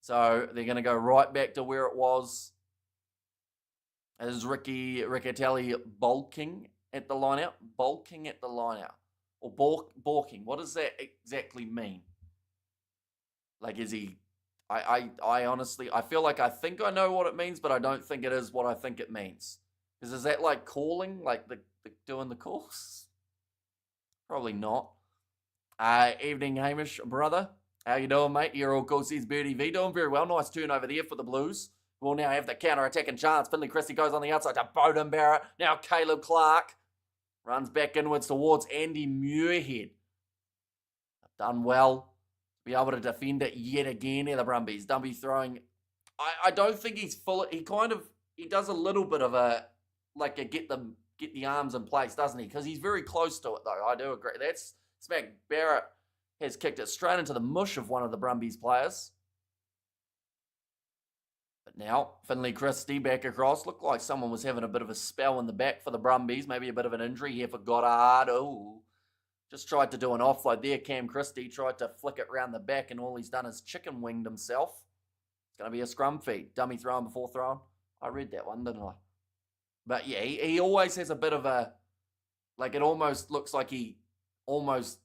So they're going to go right back to where it was. As Ricky Riccatelli bulking at the line out. Bulking at the line out. Or balking. What does that exactly mean? Like, is he... I honestly, I feel like I think I know what it means, but I don't think it is what I think it means. Because is that like calling? Like the doing the calls? Probably not. Evening, Hamish, brother. How you doing, mate? You're all cool, says Birdie V. Doing very well. Nice turnover there for the Blues. We'll now have the counter-attacking chance. Finley Christie goes on the outside to Bowden Barrett. Now Caleb Clark runs back inwards towards Andy Muirhead. Done well. Be able to defend it yet again here, the Brumbies. Dumpy throwing. I don't think he's full. He does a little bit of a get the arms in place, doesn't he? Because he's very close to it though. I do agree. That's smack. Barrett has kicked it straight into the mush of one of the Brumbies players. But now Finley Christie back across. Looked like someone was having a bit of a spell in the back for the Brumbies. Maybe a bit of an injury here for Goddard. Oh. Just tried to do an offload there. Cam Christie tried to flick it round the back, and all he's done is chicken winged himself. It's going to be a scrum feed. Dummy throwing before throwing. I read that one, didn't I? But yeah, he always has a bit of a... Like, it almost looks like he almost...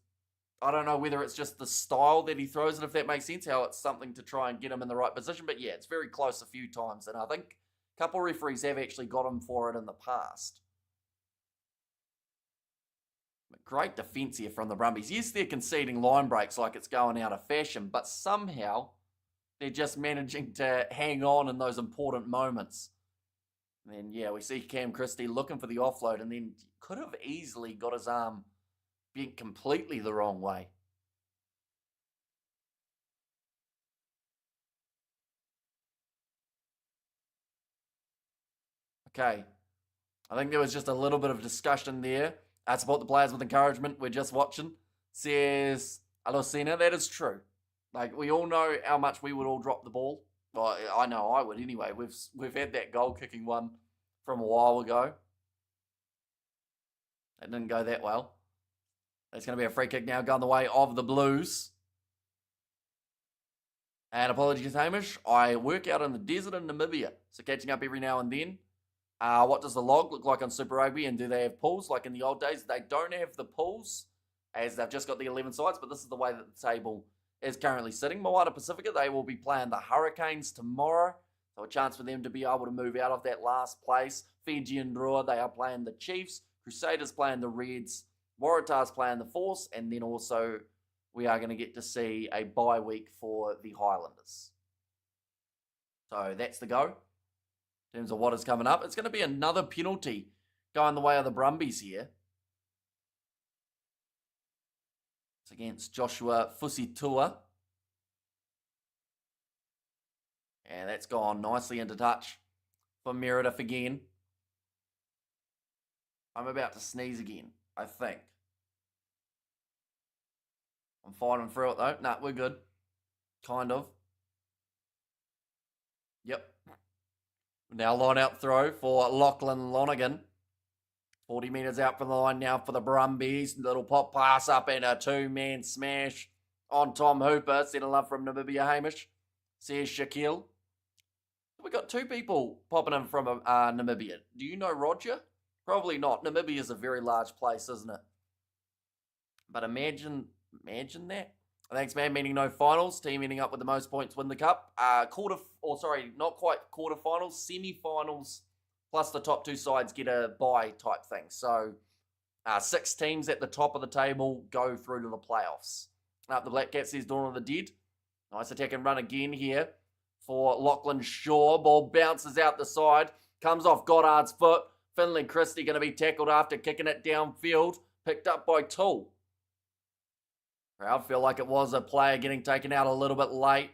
I don't know whether it's just the style that he throws it, if that makes sense, how it's something to try and get him in the right position. But yeah, it's very close a few times, and I think a couple of referees have actually got him for it in the past. Great defence here from the Brumbies. Yes, they're conceding line breaks like it's going out of fashion, but somehow they're just managing to hang on in those important moments. And then, yeah, we see Cam Christie looking for the offload and then could have easily got his arm bent completely the wrong way. Okay. I think there was just a little bit of discussion there. I support the players with encouragement. We're just watching. Says Alocina. That is true. Like, we all know how much we would all drop the ball. Well, I know I would anyway. We've had that goal kicking one from a while ago. It didn't go that well. It's going to be a free kick now going the way of the Blues. And apologies, Hamish. I work out in the desert in Namibia. So catching up every now and then. What does the log look like on Super Rugby, and do they have pools like in the old days? They don't have the pools, as they've just got the 11 sides, but this is the way that the table is currently sitting. Moana Pacifica, they will be playing the Hurricanes tomorrow, so a chance for them to be able to move out of that last place. Fiji and Rua, they are playing the Chiefs. Crusaders playing the Reds. Waratahs playing the Force, and then also we are going to get to see a bye week for the Highlanders. So that's the go. In terms of what is coming up, it's going to be another penalty going the way of the Brumbies here. It's against Joshua Fusitua. And that's gone nicely into touch for Meredith again. I'm about to sneeze again, I think. I'm fighting through it though. Nah, we're good. Kind of. Yep. Now line out throw for Lachlan Lonergan. 40 metres out from the line now for the Brumbies. Little pop pass up and a two-man smash on Tom Hooper. Settle up from Namibia, Hamish. Says Shaquille. We got two people popping in from Namibia. Do you know Roger? Probably not. Namibia is a very large place, isn't it? But imagine that. Thanks, man. Meaning no finals. Team ending up with the most points win the cup. Not quite quarterfinals. Semi-finals. Plus the top two sides get a bye type thing. So 6 teams at the top of the table go through to the playoffs. Up the Black Cat says Dawn of the Dead. Nice attack and run again here for Lachlan Shaw. Ball bounces out the side. Comes off Goddard's foot. Finley Christie going to be tackled after kicking it downfield. Picked up by Toole. Crowd feel like it was a player getting taken out a little bit late.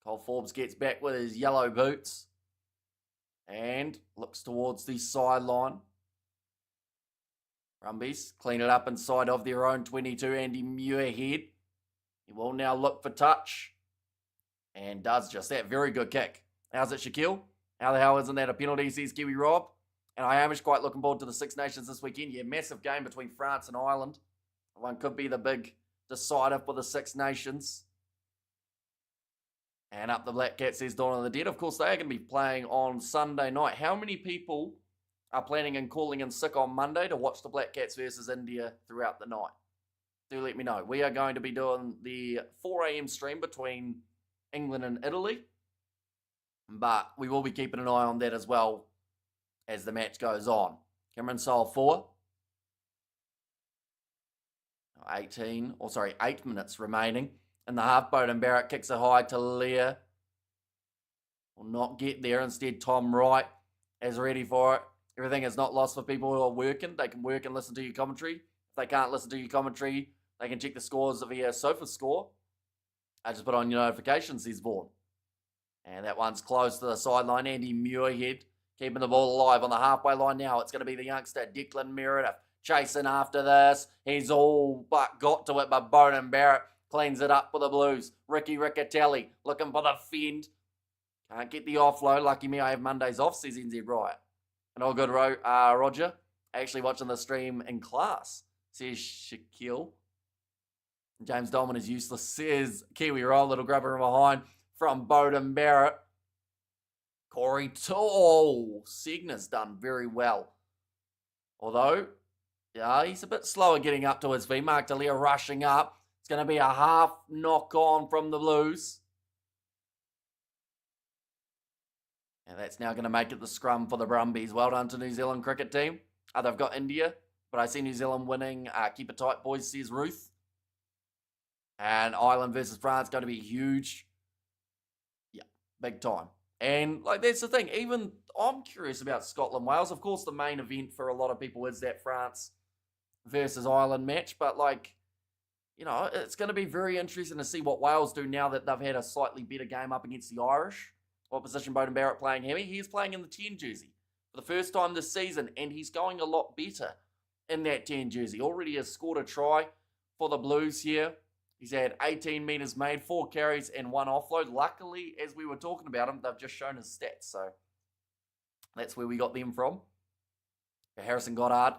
Cole Forbes gets back with his yellow boots. And looks towards the sideline. Brumbies clean it up inside of their own 22. Andy Muirhead. He will now look for touch. And does just that. Very good kick. How's it, Shaquille? How the hell isn't that a penalty, says Kiwi Rob? And I am quite looking forward to the Six Nations this weekend. Yeah, massive game between France and Ireland. One could be the big decider for the Six Nations. And up the Black Cat says Dawn of the Dead. Of course, they are going to be playing on Sunday night. How many people are planning and calling in sick on Monday to watch the Black Cats versus India throughout the night? Do let me know. We are going to be doing the 4 a.m. stream between England and Italy. But we will be keeping an eye on that as well as the match goes on. Cameron Sole 4. 8 minutes remaining. And the half. Bowden Barrett kicks it high to Lear. Will not get there. Instead, Tom Wright is ready for it. Everything is not lost for people who are working. They can work and listen to your commentary. If they can't listen to your commentary, they can check the scores via Sofa Score. I just put on your notifications, says Vaughan. And that one's close to the sideline. Andy Muirhead keeping the ball alive on the halfway line now. It's going to be the youngster, Declan Meredith, chasing after this. He's all but got to it, but Bowden Barrett cleans it up for the Blues. Ricky Riccatelli looking for the fend. Can't get the offload. Lucky me, I have Mondays off, says NZ Riot. And all good, Roger. Actually watching the stream in class, says Shaquille. James Dolman is useless, says Kiwi Roll. Little grubber behind from Bowden Barrett. Corey Toole. Segner's done very well. Although, yeah, he's a bit slower getting up to his feet. Mark D'Elia rushing up. It's going to be a half knock on from the Blues. And that's now going to make it the scrum for the Brumbies. Well done to New Zealand cricket team. They've got India, but I see New Zealand winning. Keep it tight, boys, says Ruth. And Ireland versus France going to be huge. Yeah, big time. And like that's the thing. Even I'm curious about Scotland Wales. Of course, the main event for a lot of people is that France versus Ireland match. But like, you know, it's going to be very interesting to see what Wales do now that they've had a slightly better game up against the Irish. What position Bowden Barrett playing heavy? He's playing in the 10 jersey for the first time this season, and he's going a lot better in that 10 jersey. Already has scored a try for the Blues here. He's had 18 metres made, 4 carries, and 1 offload. Luckily, as we were talking about him, they've just shown his stats, so that's where we got them from. Harrison Goddard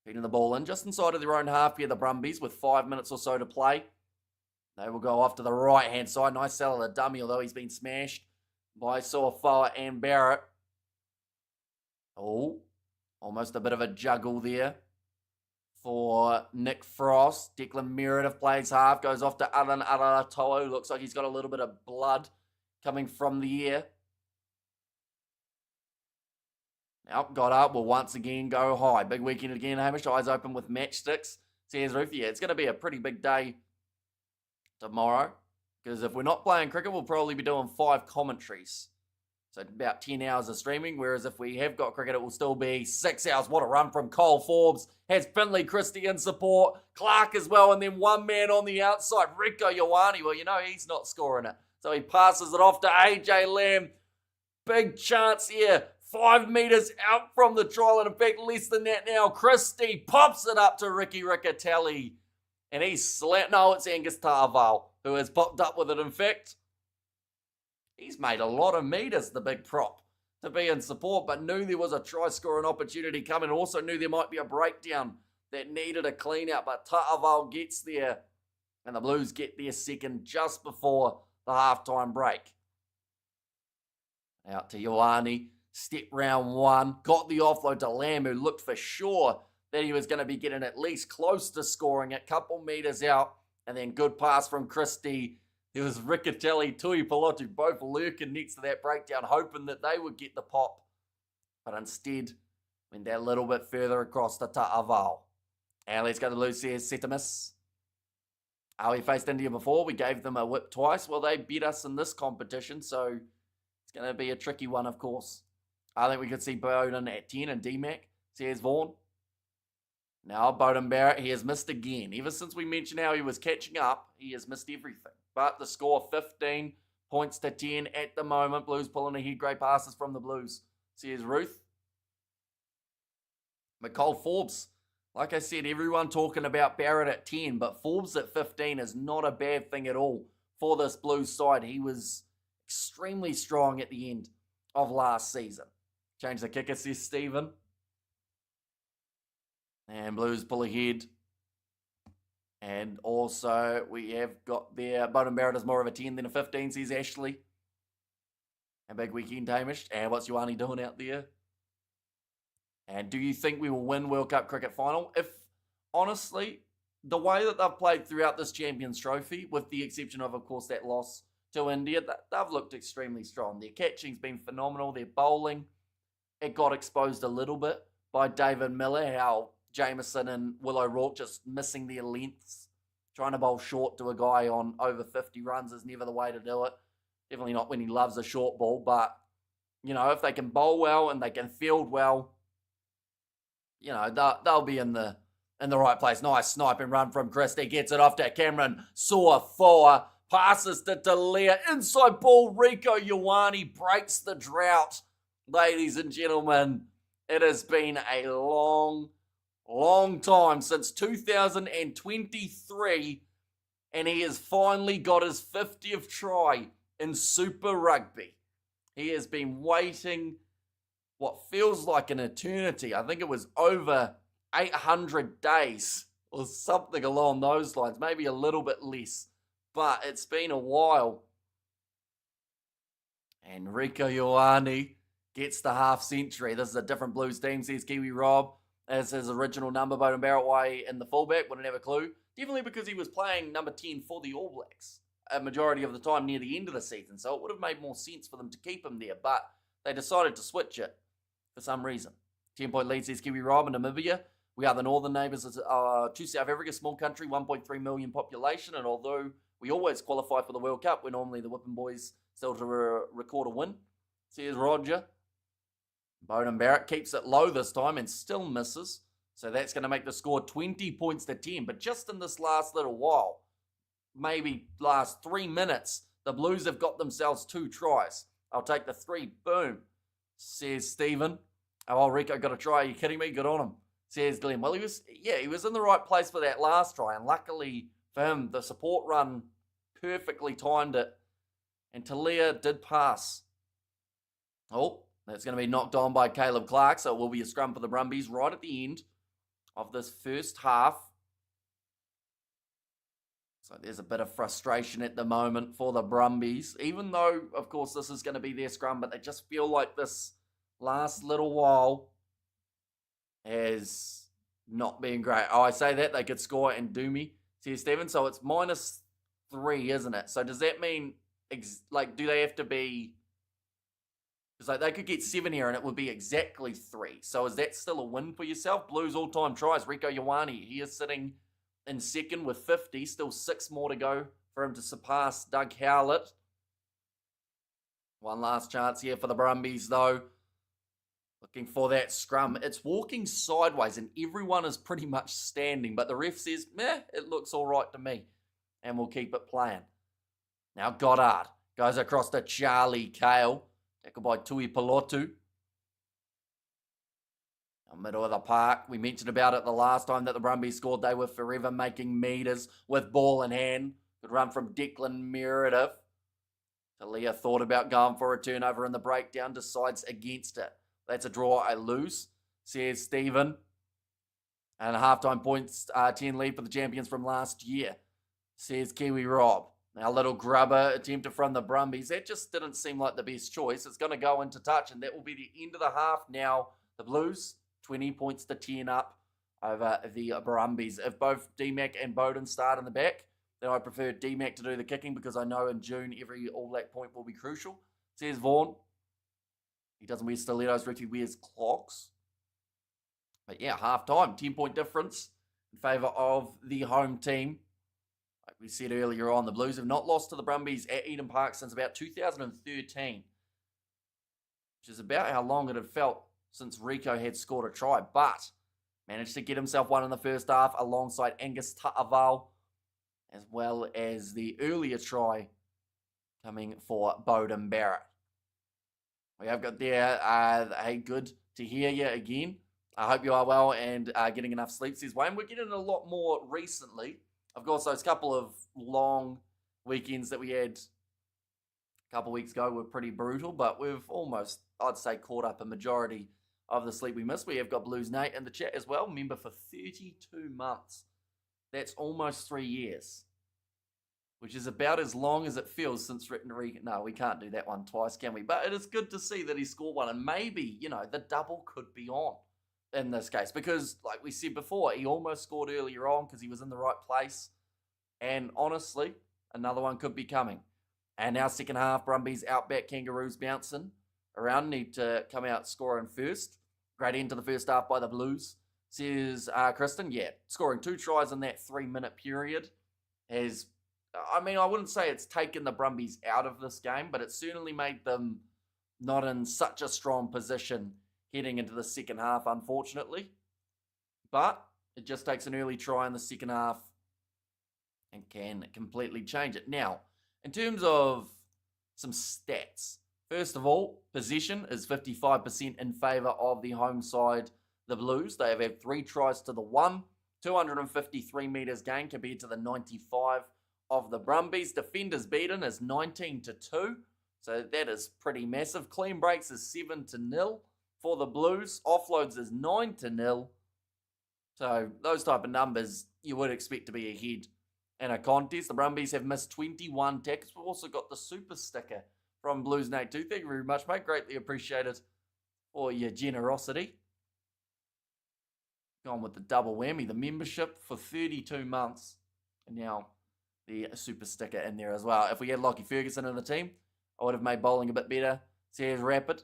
feeding the ball in just inside of their own half here, the Brumbies, with 5 minutes or so to play. They will go off to the right-hand side. Nice sell of the dummy, although he's been smashed by Sauafoa and Barrett. Oh, almost a bit of a juggle there for Nick Frost. Declan Meredith plays half, goes off to Alan Aratoa. Looks like he's got a little bit of blood coming from the ear. Now, Goddard will once again go high. Big weekend again, Hamish. Eyes open with matchsticks. Says Ruth, yeah, it's going to be a pretty big day tomorrow. Because if we're not playing cricket, we'll probably be doing 5 commentaries So about 10 hours of streaming, whereas if we have got cricket, it will still be 6 hours. What a run from Cole Forbes. Has Finley Christie in support. Clark as well, and then one man on the outside, Rieko Ioane. Well, you know he's not scoring it. So he passes it off to AJ Lamb. Big chance here. 5 metres out from the try line. In fact, less than that now. Christie pops it up to Ricky Riccatelli. And he's no, it's Angus Ta'avao who has popped up with it. In fact, he's made a lot of metres, the big prop, to be in support, but knew there was a try-scoring opportunity coming. Also knew there might be a breakdown that needed a clean-out, but Ta'avao gets there, and the Blues get their second just before the halftime break. Out to Ioane, step round one, got the offload to Lamb, who looked for sure that he was going to be getting at least close to scoring it, couple metres out, and then good pass from Christie. There was Riccatelli, Tui Pilotu, both lurking next to that breakdown, hoping that they would get the pop. But instead, went that little bit further across to Ta'avao. And let's go to Lucius Setimus. We faced India before. We gave them a whip twice. Well, they beat us in this competition, so it's going to be a tricky one, of course. I think we could see Bowden at 10 and D-Mac. Here's Vaughan. Now, Bowden Barrett, he has missed again. Ever since we mentioned how he was catching up, he has missed everything. But the score 15 points to 10 at the moment. Blues pulling ahead. Great passes from the Blues. Here's Ruth. McCall Forbes. Like I said, everyone talking about Barrett at 10, but Forbes at 15 is not a bad thing at all for this Blues side. He was extremely strong at the end of last season. Change the kicker, says Stephen. And Blues pull ahead. And also, we have got there, Bowden Barrett is more of a 10 than a 15, says Ashley. A big weekend, Hamish. And what's Ioane doing out there? And do you think we will win World Cup cricket final? If, honestly, the way that they've played throughout this Champions Trophy, with the exception of course, that loss to India, they've looked extremely strong. Their catching's been phenomenal. Their bowling, it got exposed a little bit by David Miller, how Jameson and Will O'Rourke just missing their lengths. Trying to bowl short to a guy on over 50 runs is never the way to do it. Definitely not when he loves a short ball. But, you know, if they can bowl well and they can field well, you know, they'll be in the right place. Nice sniping run from Christie. Gets it off to Cameron Suafoa. Passes to Talia. Inside ball. Rieko Ioane breaks the drought. Ladies and gentlemen, it has been a long time, since 2023, and he has finally got his 50th try in Super Rugby. He has been waiting what feels like an eternity. I think it was over 800 days or something along those lines, maybe a little bit less, but it's been a while. And Rieko Ioane gets the half century. This is a different Blues team, says Kiwi Rob. As his original number, Bowden Barrett, why in the fullback, wouldn't have a clue. Definitely because he was playing number 10 for the All Blacks a majority of the time near the end of the season, so it would have made more sense for them to keep him there, but they decided to switch it for some reason. 10-point lead, says Kiwi Rob in Namibia. We are the northern neighbours to South Africa, small country, 1.3 million population, and although we always qualify for the World Cup, we're normally the Whipping Boys still to record a win. Says Roger. Bowden Barrett keeps it low this time and still misses. So that's going to make the score 20 points to 10. But just in this last little while, maybe last 3 minutes, the Blues have got themselves 2 tries. I'll take the 3. Boom, says Stephen. Oh, Rico got a try. Are you kidding me? Good on him, says Glenn. Well, he was in the right place for that last try. And luckily for him, the support run perfectly timed it. And Talia did pass. Oh, that's going to be knocked on by Caleb Clark, so it will be a scrum for the Brumbies right at the end of this first half. So there's a bit of frustration at the moment for the Brumbies, even though, of course, this is going to be their scrum, but they just feel like this last little while has not been great. Oh, I say that, they could score and do me, says Stephen, so it's -3, isn't it? So does that mean, do they have to be... It's like they could get 7 here and it would be exactly 3. So is that still a win for yourself? Blues all-time tries. Rieko Ioane, he is sitting in second with 50. Still 6 more to go for him to surpass Doug Howlett. One last chance here for the Brumbies, though. Looking for that scrum. It's walking sideways and everyone is pretty much standing, but the ref says, meh, it looks all right to me. And we'll keep it playing. Now Goddard goes across to Charlie Kale. Tackled by Tui Pelotu. Middle of the park. We mentioned about it the last time that the Brumbies scored. They were forever making meters with ball in hand. Good run from Declan Meredith. Talia thought about going for a turnover in the breakdown. Decides against it. That's a draw, I lose, says Stephen. And a halftime points, 10 lead for the champions from last year, says Kiwi Rob. Now, little grubber attempted from the Brumbies. That just didn't seem like the best choice. It's going to go into touch, and that will be the end of the half. Now, the Blues, 20 points to 10 up over the Brumbies. If both D-Mac and Bowden start in the back, then I prefer D-Mac to do the kicking because I know in June every All Black point will be crucial, says Vaughan. He doesn't wear stilettos, Ricky wears clogs. But yeah, half-time, 10-point difference in favour of the home team. Like we said earlier on, the Blues have not lost to the Brumbies at Eden Park since about 2013, which is about how long it had felt since Rico had scored a try, but managed to get himself one in the first half alongside Angus Ta'aval, as well as the earlier try coming for Bowden Barrett. We have got there, hey, good to hear you again. I hope you are well and getting enough sleep, says Wayne. We're getting a lot more recently. Of course, those couple of long weekends that we had a couple of weeks ago were pretty brutal, but we've almost, I'd say, caught up a majority of the sleep we missed. We have got Blues Nate in the chat as well, member for 32 months. That's almost 3 years, which is about as long as it feels since no, we can't do that one twice, can we? But it is good to see that he scored one, and maybe, the double could be on in this case, because like we said before, he almost scored earlier on because he was in the right place, and honestly, another one could be coming. And now second half, Brumbies Outback Kangaroos bouncing around, need to come out scoring first. Great end to the first half by the Blues, says Kristen. Yeah, scoring 2 tries in that 3-minute period has, I wouldn't say it's taken the Brumbies out of this game, but it certainly made them not in such a strong position heading into the second half, unfortunately. But it just takes an early try in the second half and can completely change it. Now, in terms of some stats, first of all, possession is 55% in favour of the home side, the Blues. They have had 3 tries to the 1, 253 metres gained compared to the 95 of the Brumbies. Defenders beaten is 19-2, so that is pretty massive. Clean breaks is 7-0 for the Blues. Offloads is 9-0. So those type of numbers you would expect to be ahead in a contest. The Brumbies have missed 21 tackles. We've also got the super sticker from Blues Nate too. Thank you very much, mate. Greatly appreciated for your generosity. Gone with the double whammy, the membership for 32 months, and now the super sticker in there as well. If we had Lockie Ferguson in the team, I would have made bowling a bit better, says Rapid.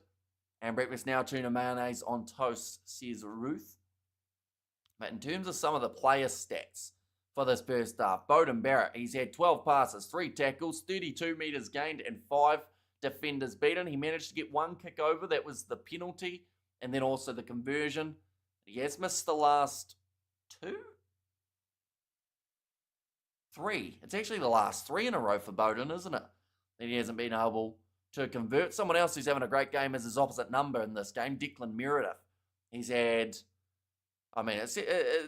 And breakfast now, tuna mayonnaise on toast, says Ruth. But in terms of some of the player stats for this first half, Bowden Barrett, he's had 12 passes, 3 tackles, 32 metres gained, and 5 defenders beaten. He managed to get 1 kick over, that was the penalty, and then also the conversion. He has missed the last 2? 3. It's actually the last 3 in a row for Bowden, isn't it? That he hasn't been able to convert. Someone else who's having a great game is his opposite number in this game, Declan Meredith. He's had, I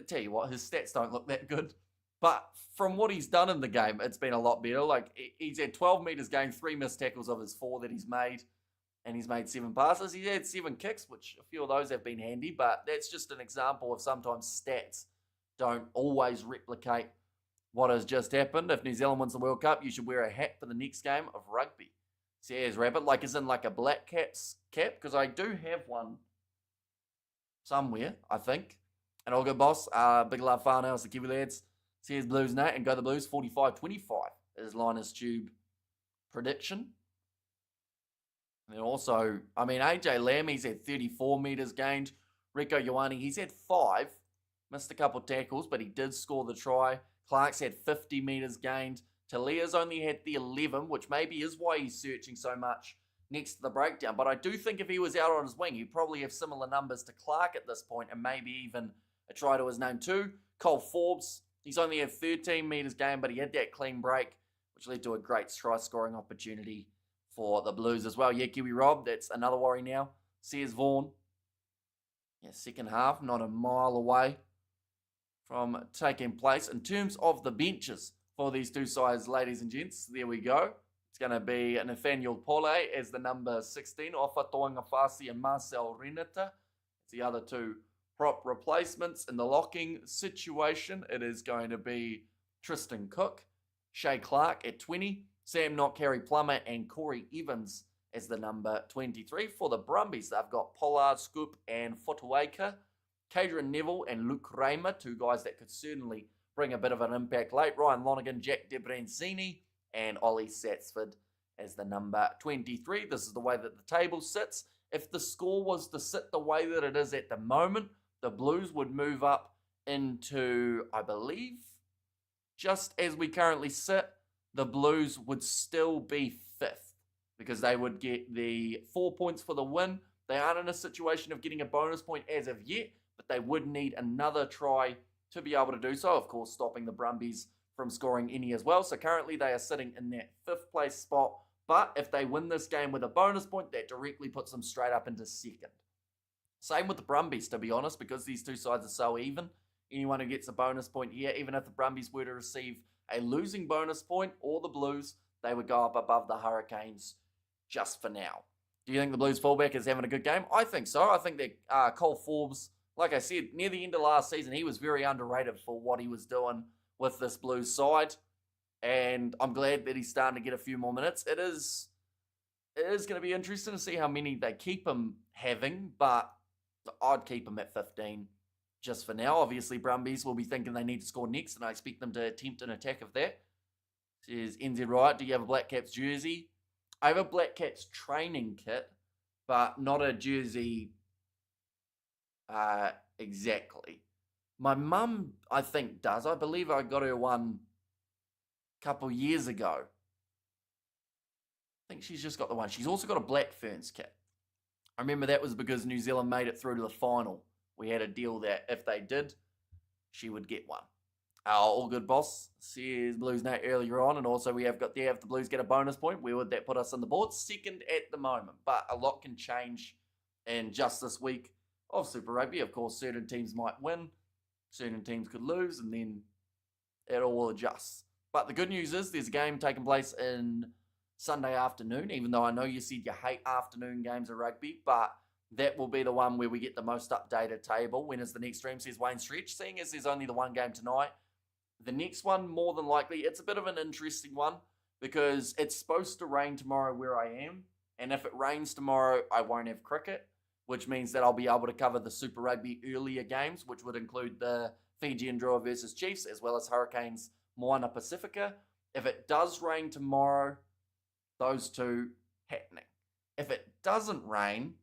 tell you what, his stats don't look that good. But from what he's done in the game, it's been a lot better. Like, he's had 12 metres gained, 3 missed tackles of his 4 that he's made. And he's made 7 passes. He's had 7 kicks, which a few of those have been handy. But that's just an example of sometimes stats don't always replicate what has just happened. If New Zealand wins the World Cup, you should wear a hat for the next game of rugby, says Rabbit. Like, as in like a Black Caps cap, because I do have one somewhere, I think. And all good, boss. Big love, Farnhouse, the Kiwi lads, says Blues Nate, and go the Blues 45-25 is Linus Tube prediction. And then also, AJ Lammy's had 34 metres gained. Rico Ioane, he's had 5. Missed a couple tackles, but he did score the try. Clark's had 50 metres gained. Talia's only had the 11, which maybe is why he's searching so much next to the breakdown. But I do think if he was out on his wing, he'd probably have similar numbers to Clark at this point, and maybe even a try to his name too. Cole Forbes, he's only had 13 metres game, but he had that clean break, which led to a great try-scoring opportunity for the Blues as well. Yeah, Kiwi Rob, that's another worry now. Sears Vaughan, yeah, second half, not a mile away from taking place. In terms of the benches for these two sides, ladies and gents, there we go. It's going to be Nathaniel Pole as the number 16, Ofa Toanga Fasi and Marcel Renata. It's the other two prop replacements. In the locking situation, it is going to be Tristan Cook, Shay Clark at 20, Sam Knott, Harry Plummer, and Corey Evans as the number 23. For the Brumbies, they've got Pollard, Scoop, and Fotuaika, Cadron Neville, and Luke Raymer, two guys that could certainly bring a bit of an impact late. Ryan Lonergan, Jack DeBrancini, and Ollie Satsford as the number 23. This is the way that the table sits. If the score was to sit the way that it is at the moment, the Blues would move up into, I believe, just as we currently sit, the Blues would still be 5th because they would get the 4 points for the win. They aren't in a situation of getting a bonus point as of yet, but they would need another try to be able to do so. Of course, stopping the Brumbies from scoring any as well. So currently they are sitting in that 5th place spot. But if they win this game with a bonus point, that directly puts them straight up into 2nd. Same with the Brumbies, to be honest, because these two sides are so even. Anyone who gets a bonus point here, even if the Brumbies were to receive a losing bonus point or the Blues, they would go up above the Hurricanes just for now. Do you think the Blues fullback is having a good game? I think so. I think that Cole Forbes, like I said, near the end of last season, he was very underrated for what he was doing with this Blues side. And I'm glad that he's starting to get a few more minutes. It is going to be interesting to see how many they keep him having, but I'd keep him at 15 just for now. Obviously, Brumbies will be thinking they need to score next, and I expect them to attempt an attack of that. Says NZ Riot, do you have a Black Caps jersey? I have a Black Caps training kit, but not a jersey exactly. My mum, I think, does. I believe I got her one a couple years ago. I think she's just got the one. She's also got a Black Ferns kit. I remember that was because New Zealand made it through to the final. We had a deal that if they did, she would get one. All good, boss. Says Blues Nate earlier on, and also we have got there. If the Blues get a bonus point, where would that put us on the board? 2nd at the moment, but a lot can change in just this week of Super Rugby. Of course, certain teams might win, certain teams could lose, and then it all will adjust. But the good news is there's a game taking place in Sunday afternoon, even though I know you said you hate afternoon games of rugby, but that will be the one where we get the most updated table. When is the next stream, says Wayne Stretch, seeing as there's only the one game tonight. The next one, more than likely, it's a bit of an interesting one because it's supposed to rain tomorrow where I am, and if it rains tomorrow, I won't have cricket, which means that I'll be able to cover the Super Rugby earlier games, which would include the Fijian Drua versus Chiefs, as well as Hurricanes Moana Pacifica. If it does rain tomorrow, those two happening. If it doesn't rain,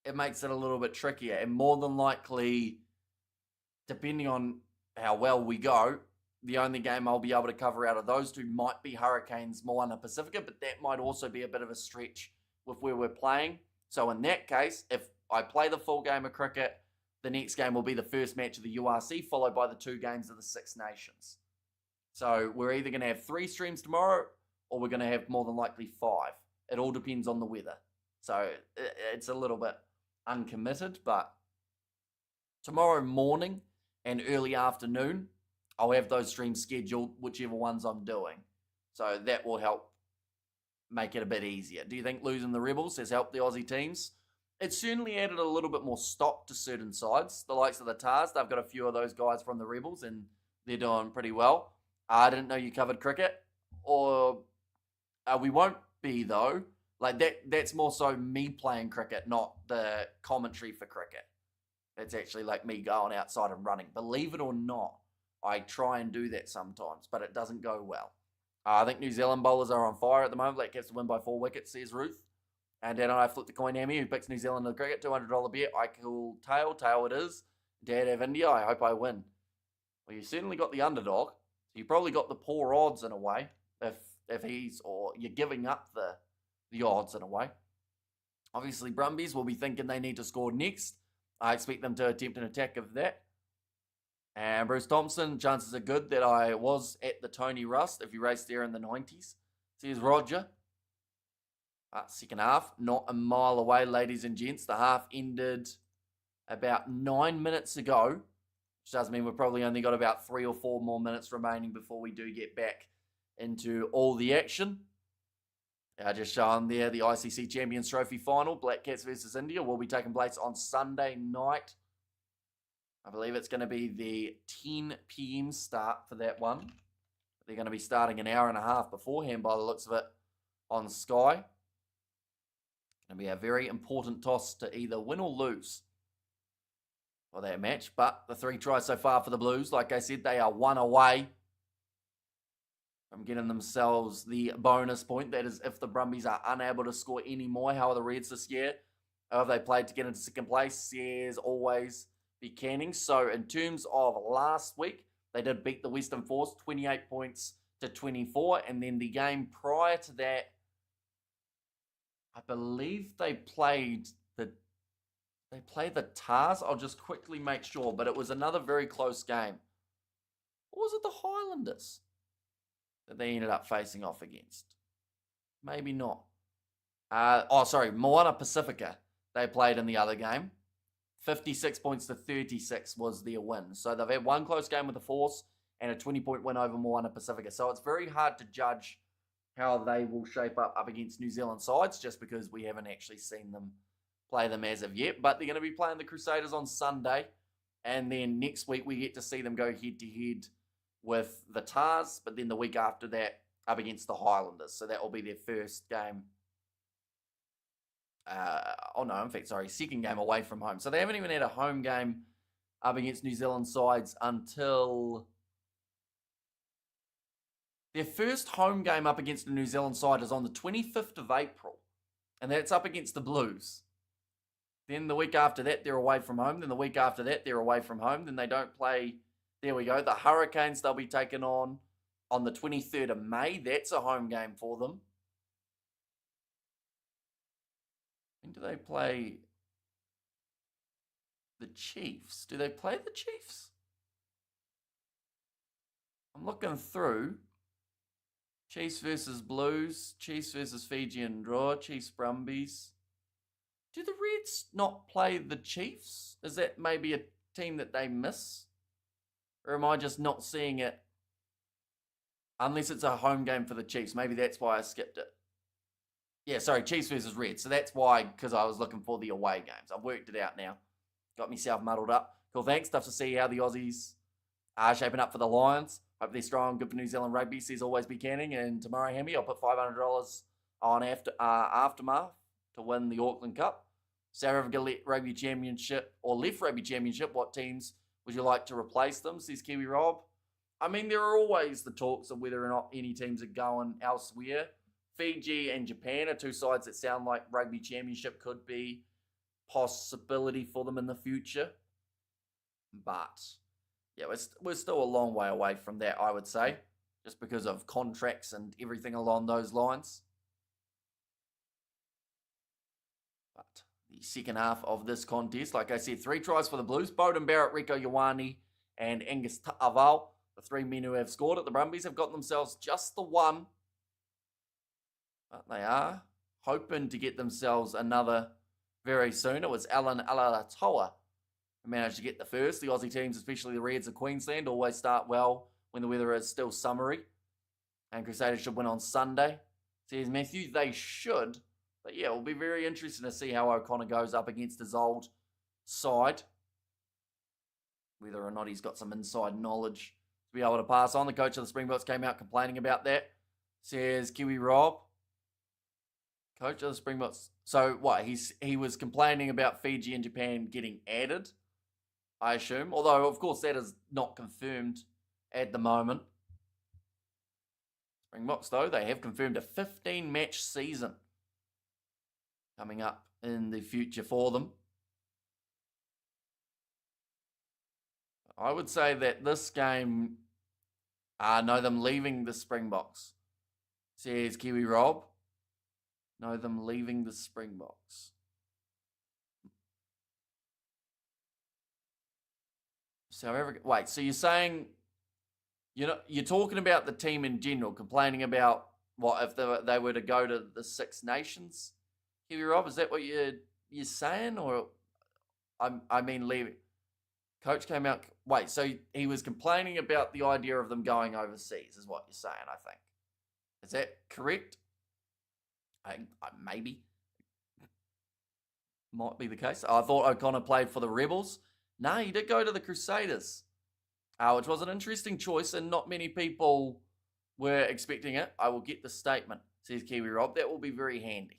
it makes it a little bit trickier, and more than likely, depending on how well we go, the only game I'll be able to cover out of those two might be Hurricanes Moana Pacifica, but that might also be a bit of a stretch with where we're playing. So in that case, if I play the full game of cricket, the next game will be the first match of the URC, followed by the 2 games of the Six Nations. So we're either going to have 3 streams tomorrow, or we're going to have more than likely 5. It all depends on the weather. So it's a little bit uncommitted, but tomorrow morning and early afternoon, I'll have those streams scheduled, whichever ones I'm doing. So that will help make it a bit easier. Do you think losing the Rebels has helped the Aussie teams? It's certainly added a little bit more stop to certain sides. The likes of the Tars, they've got a few of those guys from the Rebels, and they're doing pretty well. I didn't know you covered cricket, or we won't be, though. Like, that's more so me playing cricket, not the commentary for cricket. It's actually like me going outside and running. Believe it or not, I try and do that sometimes, but it doesn't go well. I think New Zealand bowlers are on fire at the moment. Black Caps to win by 4 wickets, says Ruth. And Dad and I flipped the coin, Amy, who picks New Zealand in the cricket. $200 bet. I call tail. Tail it is. Dad have India. I hope I win. Well, you certainly got the underdog. So you probably got the poor odds in a way. If he's, or you're giving up the the odds in a way. Obviously, Brumbies will be thinking they need to score next. I expect them to attempt an attack of that. And Bruce Thompson, chances are good that I was at the Tony Rust if he raced there in the 90s. So here's Roger. Second half, not a mile away, ladies and gents. The half ended about 9 minutes ago, which does mean we've probably only got about 3 or 4 more minutes remaining before we do get back into all the action. Just showing there the ICC Champions Trophy final, Black Cats versus India, will be taking place on Sunday night. I believe it's going to be the 10 p.m. start for that one. They're going to be starting an hour and a half beforehand by the looks of it on Sky. Going to be a very important toss to either win or lose for that match. But the 3 tries so far for the Blues, like I said, they are 1 away from getting themselves the bonus point. That is if the Brumbies are unable to score any more. How are the Reds this year? How have they played to get into second place? Yes, always Buchanan. So in terms of last week, they did beat the Western Force 28 points to 24. And then the game prior to that, I believe they played the Tars. I'll just quickly make sure. But it was another very close game. Or was it the Highlanders that they ended up facing off against? Maybe not. Moana Pacifica. They played in the other game. 56 points to 36 was their win. So they've had one close game with the Force and a 20-point win over Moana Pacifica. So it's very hard to judge how they will shape up against New Zealand sides just because we haven't actually seen them play them as of yet. But they're going to be playing the Crusaders on Sunday. And then next week we get to see them go head-to-head with the Tars. But then the week after that, up against the Highlanders. So that will be their first game. Second game away from home. So they haven't even had a home game up against New Zealand sides until their first home game up against the New Zealand side is on the 25th of April. And that's up against the Blues. Then the week after that, they're away from home. Then the week after that, they're away from home. Then they don't play. There we go. The Hurricanes, they'll be taken on the 23rd of May. That's a home game for them. When do they play the Chiefs? Do they play the Chiefs? I'm looking through. Chiefs versus Blues. Chiefs versus Fijian draw. Chiefs Brumbies. Do the Reds not play the Chiefs? Is that maybe a team that they miss? Or am I just not seeing it? Unless it's a home game for the Chiefs. Maybe that's why I skipped it. Yeah, sorry, Chiefs versus Reds. So that's why, because I was looking for the away games. I've worked it out now. Got myself muddled up. Cool, thanks. Tough to see how the Aussies are shaping up for the Lions. Hope they're strong. Good for New Zealand rugby. Says always Buchanan. And tomorrow, Hammy, I'll put $500 on Aftermath to win the Auckland Cup. South Africa Rugby Championship or Left Rugby Championship. What teams would you like to replace them? Says Kiwi Rob. I mean, there are always the talks of whether or not any teams are going elsewhere. Fiji and Japan are two sides that sound like Rugby Championship could be possibility for them in the future. But, yeah, we're still a long way away from that, I would say, just because of contracts and everything along those lines. But the second half of this contest, like I said, 3 tries for the Blues. Bowden Barrett, Rico Ioane, and Angus Ta'aval, the 3 men who have scored it. The Brumbies have got themselves just the one. But they are hoping to get themselves another very soon. It was Alan Alatoa who managed to get the first. The Aussie teams, especially the Reds of Queensland, always start well when the weather is still summery. And Crusaders should win on Sunday. Says Matthew, they should. But yeah, it'll be very interesting to see how O'Connor goes up against his old side. Whether or not he's got some inside knowledge to be able to pass on. The coach of the Springboks came out complaining about that. Says Kiwi Rob. Coach of the Springboks. So what? He was complaining about Fiji and Japan getting added, I assume. Although, of course, that is not confirmed at the moment. Springboks, though, they have confirmed a 15-match season coming up in the future for them. I would say that this game, them leaving the Springboks, says Kiwi Rob. No, them leaving the Springboks. Wait, so you're saying you're talking about the team in general, complaining about what if they were to go to the Six Nations? Kiwi Rob, is that what you're saying, or I mean leaving? Coach came out. Wait, so he was complaining about the idea of them going overseas, is what you're saying? I think. Is that correct? Maybe. Might be the case. I thought O'Connor played for the Rebels. No, he did go to the Crusaders, which was an interesting choice, and not many people were expecting it. I will get the statement, says Kiwi Rob. That will be very handy.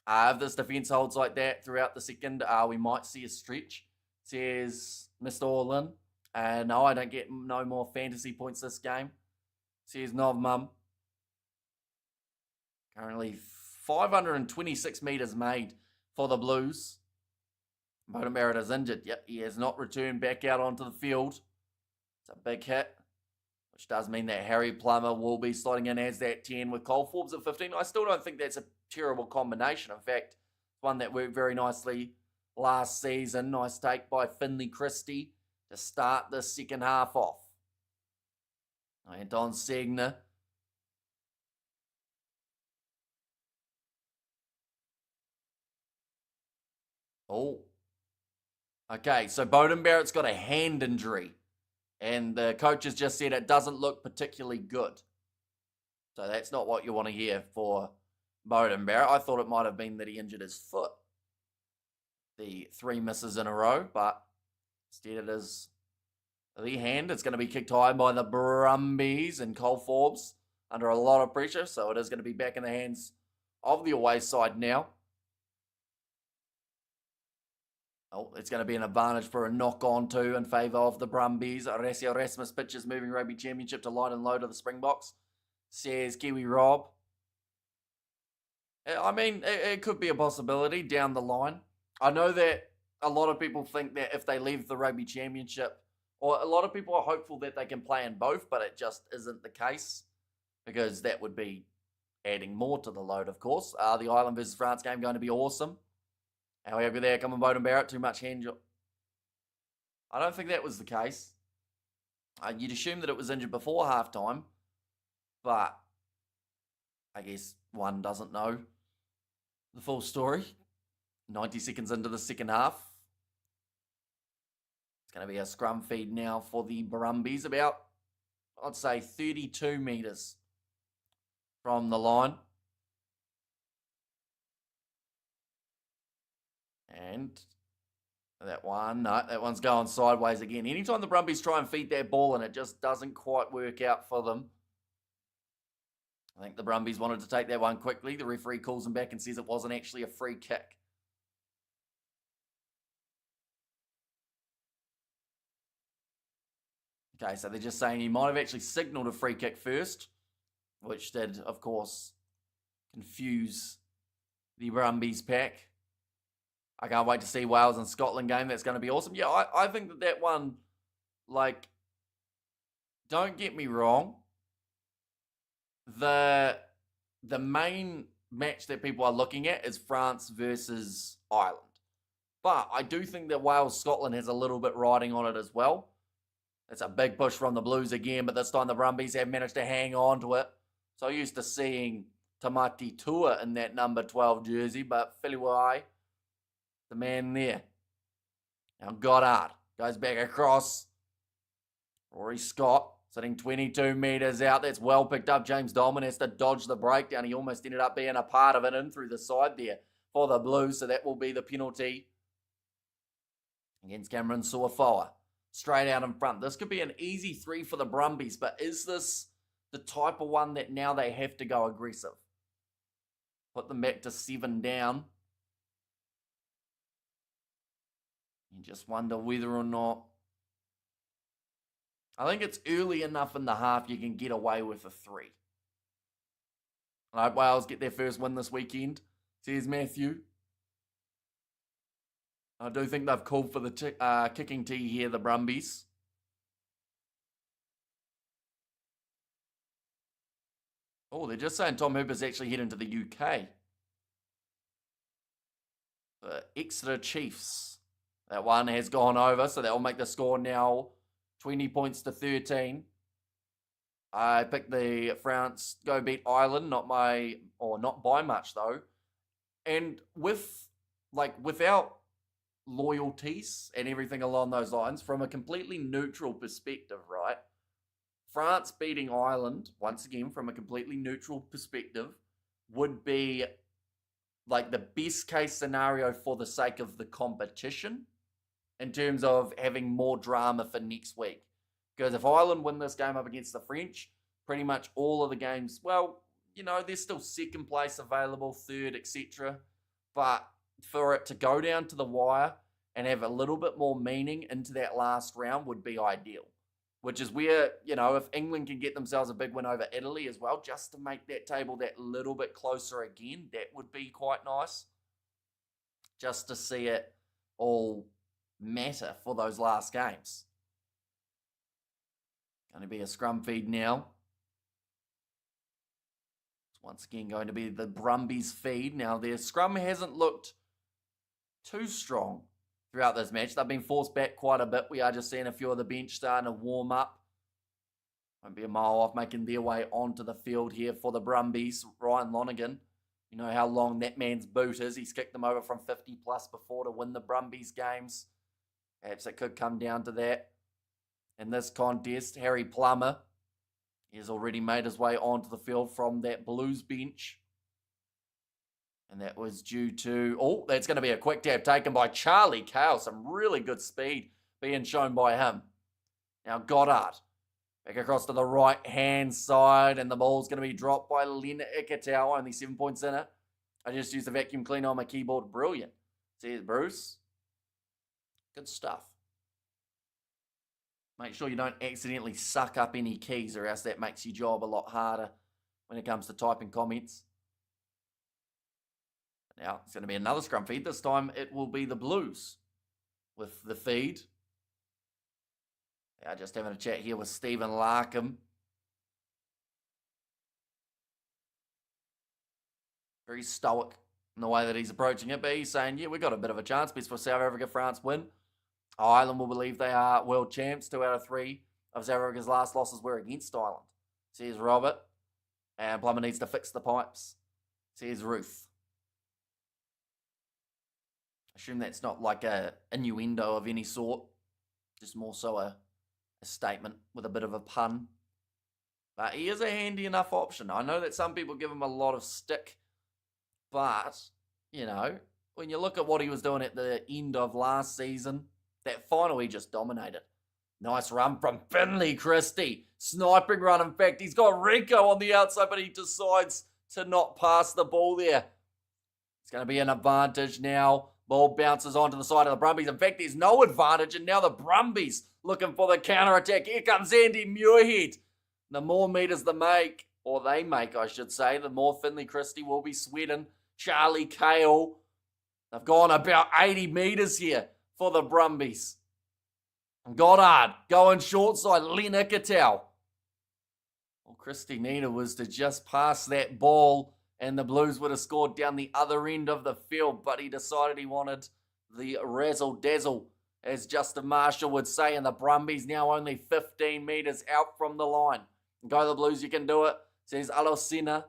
If this defence holds like that throughout the second, we might see a stretch, says Mr. Orlin. No, I don't get no more fantasy points this game, says Nov Mum. Currently 526 metres made for the Blues. Beauden Barrett is injured. Yep, he has not returned back out onto the field. It's a big hit, which does mean that Harry Plummer will be slotting in as that 10 with Cole Forbes at 15. I still don't think that's a terrible combination. In fact, one that worked very nicely last season. Nice take by Finley Christie to start the second half off. Anton Segner. Oh. Okay, so Beauden Barrett's got a hand injury. And the coach has just said it doesn't look particularly good. So that's not what you want to hear for Beauden Barrett. I thought it might have been that he injured his foot. The 3 misses in a row, but instead it is the hand. It's going to be kicked high by the Brumbies, and Cole Forbes under a lot of pressure. So it is going to be back in the hands of the away side now. Oh, it's going to be an advantage for a knock-on too in favour of the Brumbies. Rasio Rasmus pitches moving rugby championship to line and low to the Springboks, says Kiwi Rob. I mean, it could be a possibility down the line. I know that a lot of people think that if they leave the rugby championship, or a lot of people are hopeful that they can play in both, but it just isn't the case because that would be adding more to the load, of course. The Ireland versus France game going to be awesome. However, there, coming Beauden Barrett, too much hand job. I don't think that was the case. You'd assume that it was injured before halftime, but I guess one doesn't know the full story. 90 seconds into the second half. It's going to be a scrum feed now for the Brumbies, about, I'd say, 32 metres from the line. And that one's going sideways again. Anytime the Brumbies try and feed that ball and it just doesn't quite work out for them. I think the Brumbies wanted to take that one quickly. The referee calls them back and says it wasn't actually a free kick. Okay, so they're just saying he might have actually signalled a free kick first, which did, of course, confuse the Brumbies pack. I can't wait to see Wales and Scotland game. That's going to be awesome. Yeah, I think that one, like, don't get me wrong. The main match that people are looking at is France versus Ireland. But I do think that Wales-Scotland has a little bit riding on it as well. It's a big push from the Blues again, but this time the Brumbies have managed to hang on to it. So used to seeing Tamati Tua in that number 12 jersey, but Filiwai, the man there. Now Goddard goes back across. Rory Scott sitting 22 metres out. That's well picked up. James Dolman has to dodge the breakdown. He almost ended up being a part of it in through the side there for the Blues. So that will be the penalty against Cameron Suafoa. Straight out in front. This could be an easy 3 for the Brumbies, but is this the type of one that now they have to go aggressive? Put them back to 7 down. You just wonder whether or not... I think it's early enough in the half you can get away with a 3. I hope Wales get their first win this weekend, says Matthew. I do think they've called for the kicking tee here, the Brumbies. Oh, they're just saying Tom Hooper's actually heading to the UK. Exeter Chiefs. That one has gone over, so that will make the score now 20 points to 13. I picked the France go beat Ireland, not by much though. And without loyalties and everything along those lines, from a completely neutral perspective, right? France beating Ireland, once again, from a completely neutral perspective, would be like the best case scenario for the sake of the competition in terms of having more drama for next week. Because if Ireland win this game up against the French, pretty much all of the games, well, there's still second place available, third, etc. But for it to go down to the wire and have a little bit more meaning into that last round would be ideal. Which is where, if England can get themselves a big win over Italy as well, just to make that table that little bit closer again, that would be quite nice. Just to see it all matter for those last games. Going to be a scrum feed now. It's once again going to be the Brumbies feed. Now, their scrum hasn't looked too strong throughout this match. They've been forced back quite a bit. We are just seeing a few of the bench starting to warm up. Won't be a mile off making their way onto the field here for the Brumbies. Ryan Lonergan, you know how long that man's boot is. He's kicked them over from 50 plus before to win the Brumbies games. Perhaps it could come down to that. In this contest, Harry Plummer has already made his way onto the field from that Blues bench. And that was due to, that's going to be a quick tap taken by Charlie Cale. Some really good speed being shown by him. Now Goddard, back across to the right-hand side, and the ball's going to be dropped by Len Ikitau, only 7 points in it. I just used the vacuum cleaner on my keyboard. Brilliant. See it, Bruce? Good stuff. Make sure you don't accidentally suck up any keys, or else that makes your job a lot harder when it comes to typing comments. Now, it's going to be another scrum feed. This time, it will be the Blues with the feed. Yeah, just having a chat here with Stephen Larkham. Very stoic in the way that he's approaching it, but he's saying, yeah, we've got a bit of a chance. Best for South Africa, France win. Ireland will believe they are world champs. 2 out of 3 of South Africa's last losses were against Ireland. Says Robert. And Plummer needs to fix the pipes. Says Ruth. Assume that's not like a innuendo of any sort. Just more so a statement with a bit of a pun. But he is a handy enough option. I know that some people give him a lot of stick. But, when you look at what he was doing at the end of last season, that final he just dominated. Nice run from Finley Christie. Sniping run. In fact, he's got Rico on the outside, but he decides to not pass the ball there. It's going to be an advantage now. Ball bounces onto the side of the Brumbies. In fact, there's no advantage, and now the Brumbies looking for the counter-attack. Here comes Andy Muirhead. The more meters they make, I should say, the more Finley Christie will be sweating. Charlie Cale. They've gone about 80 meters here for the Brumbies. Goddard going short side. Len Ikitau. All Christie needed was to just pass that ball, and the Blues would have scored down the other end of the field, but he decided he wanted the razzle-dazzle, as Justin Marshall would say, and the Brumbies now only 15 metres out from the line. Go the Blues, you can do it, says Alosina.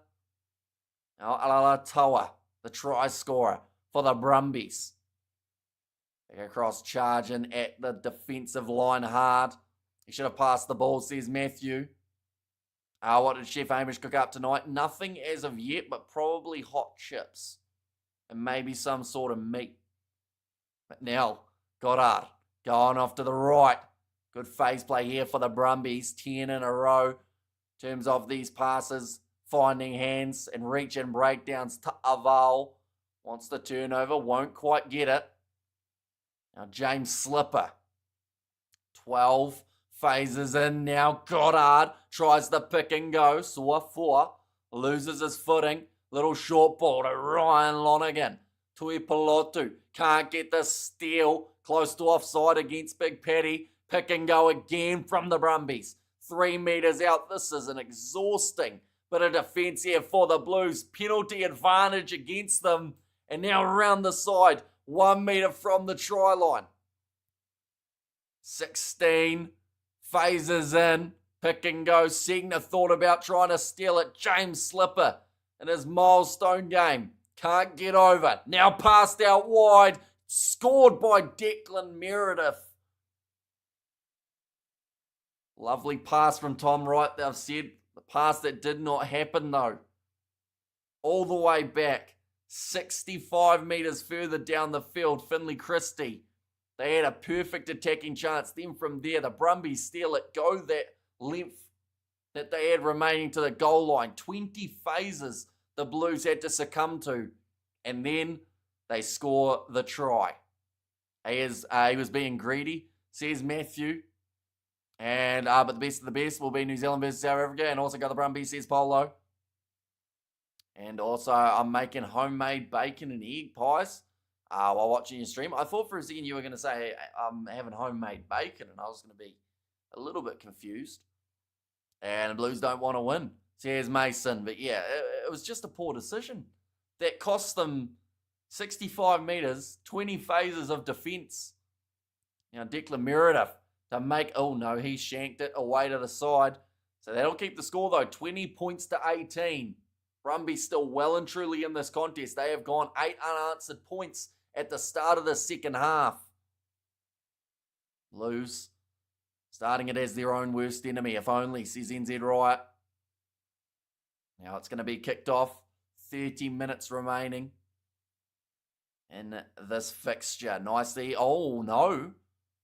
Now Alalatoa, the try scorer for the Brumbies. Back across, charging at the defensive line hard. He should have passed the ball, says Matthew. What did Chef Hamish cook up tonight? Nothing as of yet, but probably hot chips. And maybe some sort of meat. But now, Goddard going off to the right. Good phase play here for the Brumbies. 10 in a row in terms of these passes. Finding hands and reach and breakdowns to Aval. Wants the turnover, won't quite get it. Now James Slipper. 12 phases in now. Goddard tries the pick and go. Saw 4. Loses his footing. Little short ball to Ryan Lonergan. Tui Pelotu can't get the steal. Close to offside against Big Paddy. Pick and go again from the Brumbies. 3 meters out. This is an exhausting bit of defense here for the Blues. Penalty advantage against them. And now around the side. 1 metre from the try line. 16, phases in, pick and go. Segner thought about trying to steal it. James Slipper in his milestone game. Can't get over. Now passed out wide. Scored by Declan Meredith. Lovely pass from Tom Wright, they've said. The pass that did not happen though. All the way back. 65 metres further down the field. Finlay Christie. They had a perfect attacking chance. Then from there, the Brumbies steal it. Go that length that they had remaining to the goal line. 20 phases the Blues had to succumb to. And then they score the try. He was being greedy, says Matthew. And but the best of the best will be New Zealand versus South Africa. And also got the Brumbies, says Polo. And also I'm making homemade bacon and egg pies while watching your stream. I thought for a second you were going to say I'm having homemade bacon. And I was going to be a little bit confused. And the Blues don't want to win, says Mason. But yeah, it was just a poor decision. That cost them 65 metres, 20 phases of defence. Now, Declan Meredith to make... Oh, no, he shanked it away to the side. So that'll keep the score, though. 20 points to 18. Brumbies still well and truly in this contest. They have gone 8 unanswered points at the start of the second half. Blues starting it as their own worst enemy, if only, says NZ Riot. Now it's going to be kicked off. 30 minutes remaining in this fixture. Nicely. Oh, no.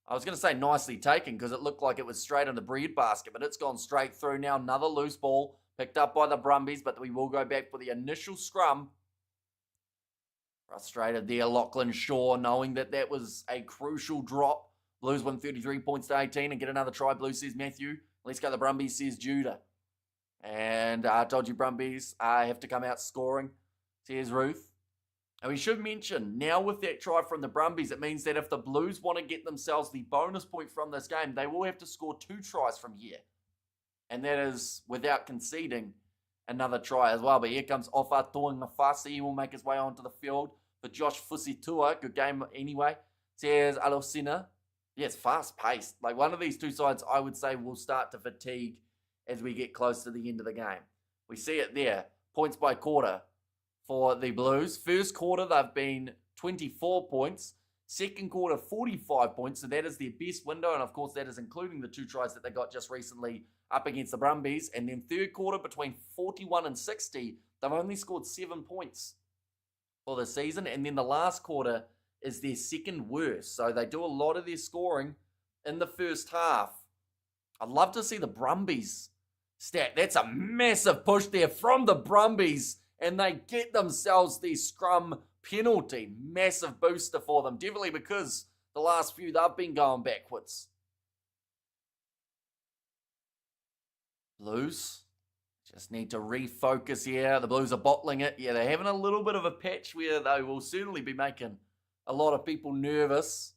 I was going to say nicely taken because it looked like it was straight in the bread basket, but it's gone straight through now. Another loose ball picked up by the Brumbies, but we will go back for the initial scrum. Frustrated there, Lachlan Shaw, knowing that that was a crucial drop. Blues win 33 points to 18 and get another try. Blues, says Matthew. Let's go the Brumbies, says Judah. And I told you Brumbies have to come out scoring, says Ruth. And we should mention, now with that try from the Brumbies, it means that if the Blues want to get themselves the bonus point from this game, they will have to score 2 tries from here. And that is without conceding another try as well. But here comes Ofa Tuangafasi. He will make his way onto the field for Josh Fusitua. Good game anyway. Says Alosina. Yeah, it's fast-paced. Like one of these two sides, I would say, will start to fatigue as we get close to the end of the game. We see it there. Points by quarter for the Blues. First quarter, they've been 24 points. Second quarter, 45 points. So that is their best window. And of course, that is including the 2 tries that they got just recently up against the Brumbies. And then third quarter, between 41 and 60, they've only scored 7 points for the season. And then the last quarter is their second worst. So they do a lot of their scoring in the first half. I'd love to see the Brumbies stat. That's a massive push there from the Brumbies. And they get themselves the scrum penalty. Massive booster for them. Definitely because the last few, they've been going backwards. Blues just need to refocus here. The Blues are bottling it. Yeah, they're having a little bit of a patch where they will certainly be making a lot of people nervous.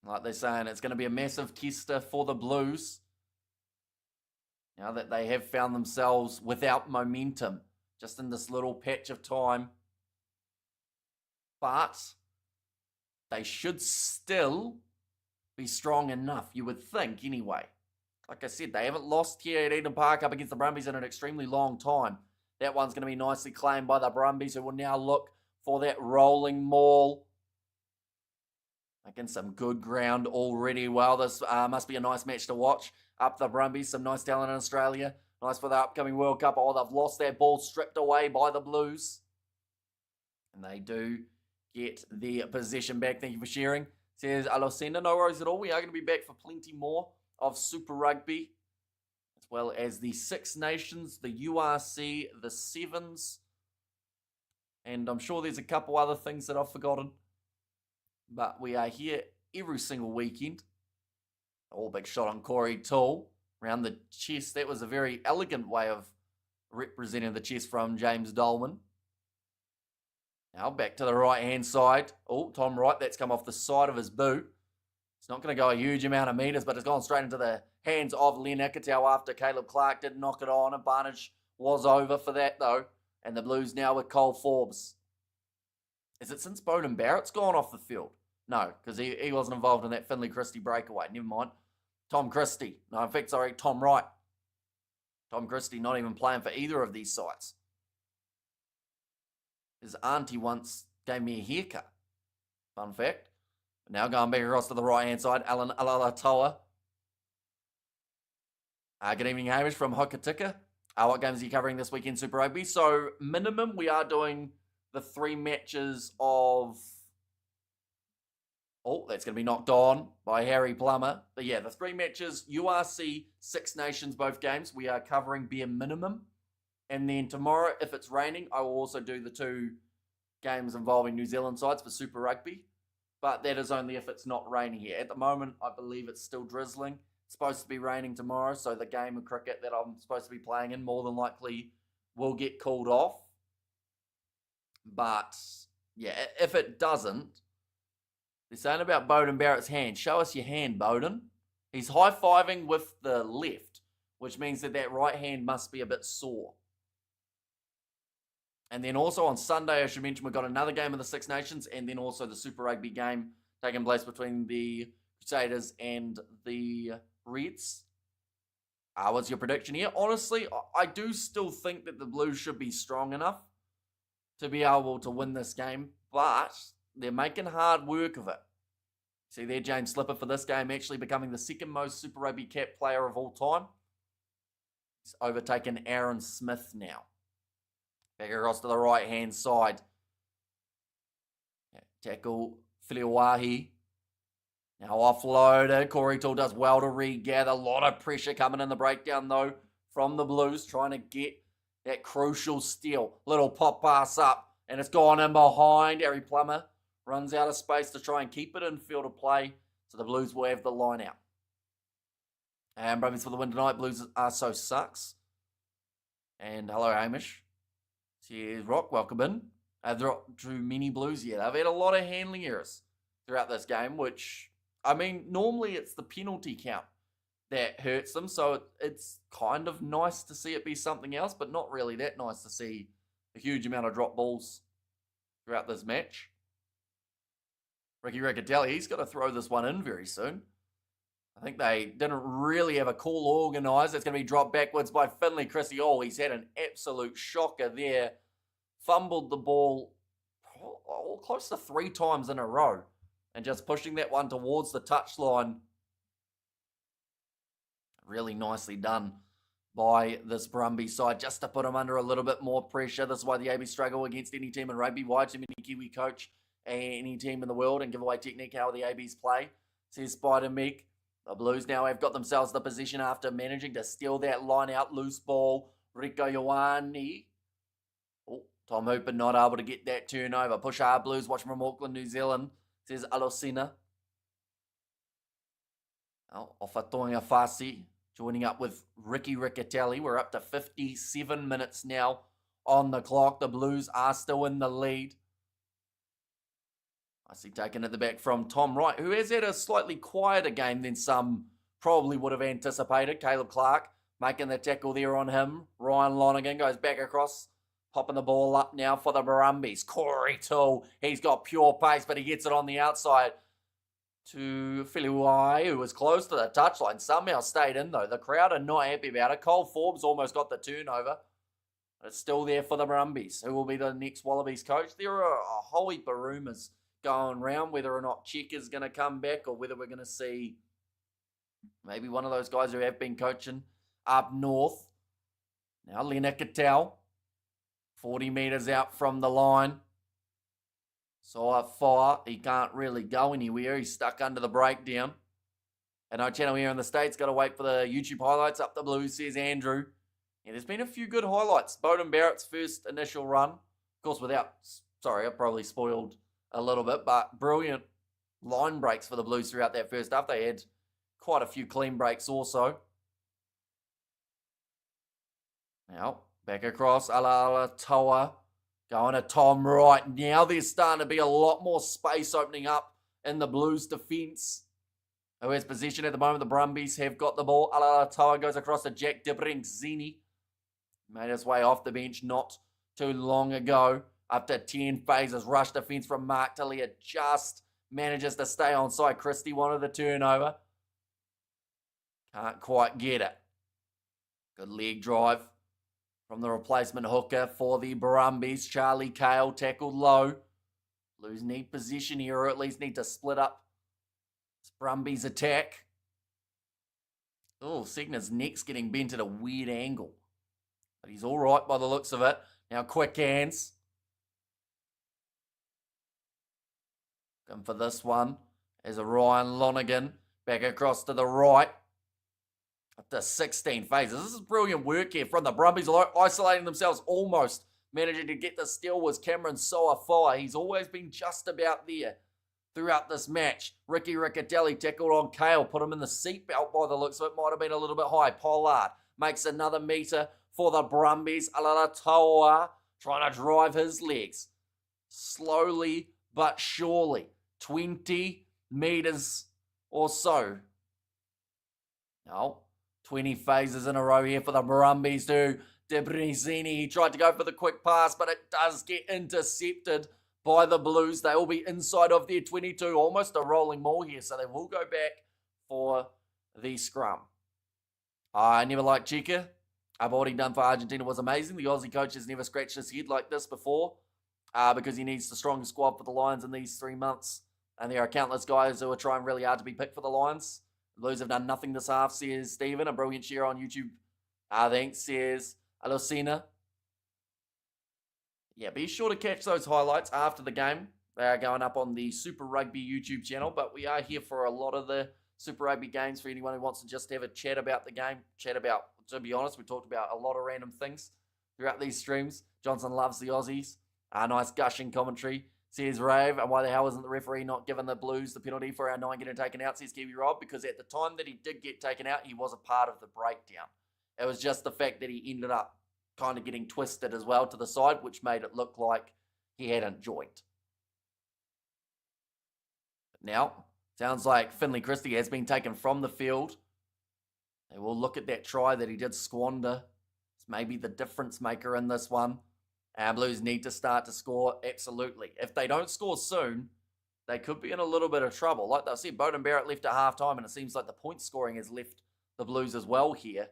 Like they're saying, it's going to be a massive tester for the Blues. Now that they have found themselves without momentum, just in this little patch of time. But they should still be strong enough, you would think, anyway. Like I said, they haven't lost here at Eden Park up against the Brumbies in an extremely long time. That one's going to be nicely claimed by the Brumbies, who will now look for that rolling maul. Making some good ground already. Well, this must be a nice match to watch. Up the Brumbies, some nice talent in Australia. Nice for the upcoming World Cup. Oh, they've lost that ball, stripped away by the Blues. And they do get their possession back. Thank you for sharing. Says Alosina, no worries at all. We are going to be back for plenty more of Super Rugby, as well as the Six Nations, the URC, the Sevens. And I'm sure there's a couple other things that I've forgotten. But we are here every single weekend. All big shot on Corey Toole around the chest. That was a very elegant way of representing the chest from James Dolman. Now back to the right-hand side. Oh, Tom Wright, that's come off the side of his boot. It's not going to go a huge amount of metres, but it's gone straight into the hands of Len Ikitau after Caleb Clark did knock it on. Advantage was over for that, though. And the Blues now with Cole Forbes. Is it since Bowden Barrett's gone off the field? No, because he wasn't involved in that Finley Christie breakaway. Never mind. Tom Christie. No, in fact, sorry, Tom Wright. Tom Christie not even playing for either of these sides. His auntie once gave me a haircut. Fun fact. Now going back across to the right-hand side, Alan Alalatoa. Good evening, Hamish from Hokitika. What games are you covering this weekend, Super Rugby? So, minimum, we are doing the 3 matches of... Oh, that's going to be knocked on by Harry Plummer. But yeah, the 3 matches, URC, Six Nations, both games, we are covering bare minimum. And then tomorrow, if it's raining, I will also do the 2 games involving New Zealand sides for Super Rugby. But that is only if it's not raining here. At the moment, I believe it's still drizzling. It's supposed to be raining tomorrow, so the game of cricket that I'm supposed to be playing in more than likely will get called off. But, yeah, if it doesn't, they're saying about Bowden Barrett's hand. Show us your hand, Bowden. He's high-fiving with the left, which means that right hand must be a bit sore. And then also on Sunday, I should mention, we've got another game of the Six Nations and then also the Super Rugby game taking place between the Crusaders and the Reds. What's your prediction here? Honestly, I do still think that the Blues should be strong enough to be able to win this game, but they're making hard work of it. See there, James Slipper for this game actually becoming the second most Super Rugby cap player of all time. He's overtaken Aaron Smith now. Back across to the right-hand side. Tackle Filiwahi. Now offloaded. Corey Toole does well to regather. A lot of pressure coming in the breakdown, though, from the Blues, trying to get that crucial steal. Little pop pass up, and it's gone in behind. Harry Plummer runs out of space to try and keep it in field of play, so the Blues will have the line out. And Brumbies for the win tonight. Blues are so sucks. And hello, Hamish. Cheers, Rock. Welcome in. There are too many Blues here. They've had a lot of handling errors throughout this game, which, I mean, normally it's the penalty count that hurts them, so it's kind of nice to see it be something else, but not really that nice to see a huge amount of drop balls throughout this match. Ricky Riccatelli, he's got to throw this one in very soon. I think they didn't really have a call organised. It's going to be dropped backwards by Finley Christie. Oh, he's had an absolute shocker there. Fumbled the ball close to 3 times in a row. And just pushing that one towards the touchline. Really nicely done by this Brumbies side, just to put them under a little bit more pressure. This is why the AB struggle against any team in rugby. Why too many Kiwi coach any team in the world and give away technique how the ABs play, says Spider Meek. The Blues now have got themselves the position after managing to steal that line out. Loose ball. Rico Ioane. Oh, Tom Hooper not able to get that turnover. Push hard Blues watching from Auckland, New Zealand, says Alosina. Oh, Ofatoinga Fasi joining up with Ricky Riccatelli. We're up to 57 minutes now on the clock. The Blues are still in the lead. I see taken at the back from Tom Wright, who has had a slightly quieter game than some probably would have anticipated. Caleb Clark making the tackle there on him. Ryan Lonergan goes back across, popping the ball up now for the Brumbies. Corey Toole, he's got pure pace, but he gets it on the outside to Filiwai, who was close to the touchline. Somehow stayed in, though. The crowd are not happy about it. Cole Forbes almost got the turnover. But it's still there for the Brumbies, who will be the next Wallabies coach. There are a whole heap of rumours going around whether or not Chick is going to come back or whether we're going to see maybe one of those guys who have been coaching up north. Now Leonard Cattell, 40 metres out from the line. So far, he can't really go anywhere. He's stuck under the breakdown. And our channel here in the States, got to wait for the YouTube highlights. Up the Blues, says Andrew. Yeah, there's been a few good highlights. Bowden Barrett's first initial run. Of course, I probably spoiled a little bit, but brilliant line breaks for the Blues throughout that first half. They had quite a few clean breaks also. Now, back across, Alalatoa, going to Tom Wright. Now there's starting to be a lot more space opening up in the Blues defence. Who has possession at the moment? The Brumbies have got the ball. Alalatoa goes across to Jack Dibringzini. Made his way off the bench not too long ago. After 10 phases, rush defense from Mark Talia just manages to stay onside. Christie wanted the turnover. Can't quite get it. Good leg drive from the replacement hooker for the Brumbies. Charlie Cale tackled low. Blues need position here, or at least need to split up this Brumbies attack. Oh, Signa's neck's getting bent at a weird angle. But he's all right by the looks of it. Now quick hands. Going for this one is a Ryan Lonergan. Back across to the right. Up to 16 phases. This is brilliant work here from the Brumbies, isolating themselves almost. Managing to get the steal was Cameron Soafai. He's always been just about there throughout this match. Ricky Riccatelli tackled on Cale. Put him in the seatbelt by the looks of it. Might have been a little bit high. Pollard makes another meter for the Brumbies. Alalatoa trying to drive his legs. Slowly but surely. 20 meters or so. No. 20 phases in a row here for the Brumbies to Debrizini. He tried to go for the quick pass, but it does get intercepted by the Blues. They will be inside of their 22. Almost a rolling maul here, so they will go back for the scrum. I never liked Chica. I've already done for Argentina was amazing. The Aussie coach has never scratched his head like this before because he needs the strongest squad for the Lions in these 3 months. And there are countless guys who are trying really hard to be picked for the Lions. The Blues have done nothing this half, says Stephen. A brilliant share on YouTube. Thanks, says Alocina. Yeah, be sure to catch those highlights after the game. They are going up on the Super Rugby YouTube channel, but we are here for a lot of the Super Rugby games for anyone who wants to just have a chat about the game. Chat about, to be honest, we talked about a lot of random things throughout these streams. Johnson loves the Aussies. Nice gushing commentary. Says Rave, and why the hell isn't the referee not giving the Blues the penalty for our 9 getting taken out, says Kiwi Rob, because at the time that he did get taken out, he was a part of the breakdown. It was just the fact that he ended up kind of getting twisted as well to the side, which made it look like he hadn't joined. But now, sounds like Finley Christie has been taken from the field. They will look at that try that he did squander. It's maybe the difference maker in this one. Our Blues need to start to score, absolutely. If they don't score soon, they could be in a little bit of trouble. Like they'll see, Bowden Barrett left at halftime, and it seems like the point scoring has left the Blues as well here.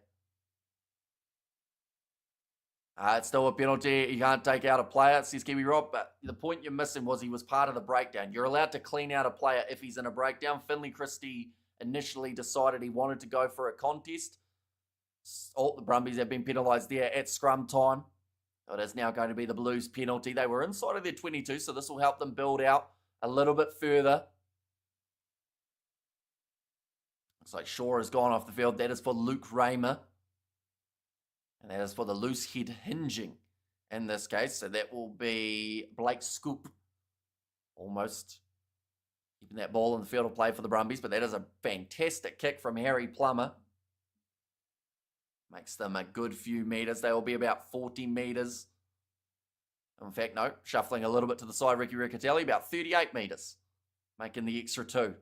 It's still a penalty. You can't take out a player, says Kiwi Rob, but the point you're missing was he was part of the breakdown. You're allowed to clean out a player if he's in a breakdown. Finley Christie initially decided he wanted to go for a contest. All the Brumbies have been penalised there at scrum time. It is now going to be the Blues penalty. They were inside of their 22, so this will help them build out a little bit further. Looks like Shaw has gone off the field. That is for Luke Raymer. And that is for the loose head hinging in this case. So that will be Blake Scoop. Almost keeping that ball in the field of play for the Brumbies. But that is a fantastic kick from Harry Plummer. Makes them a good few meters. They will be about 40 meters. In fact, no, shuffling a little bit to the side, Ricky Riccatelli, about 38 meters. Making the extra 2.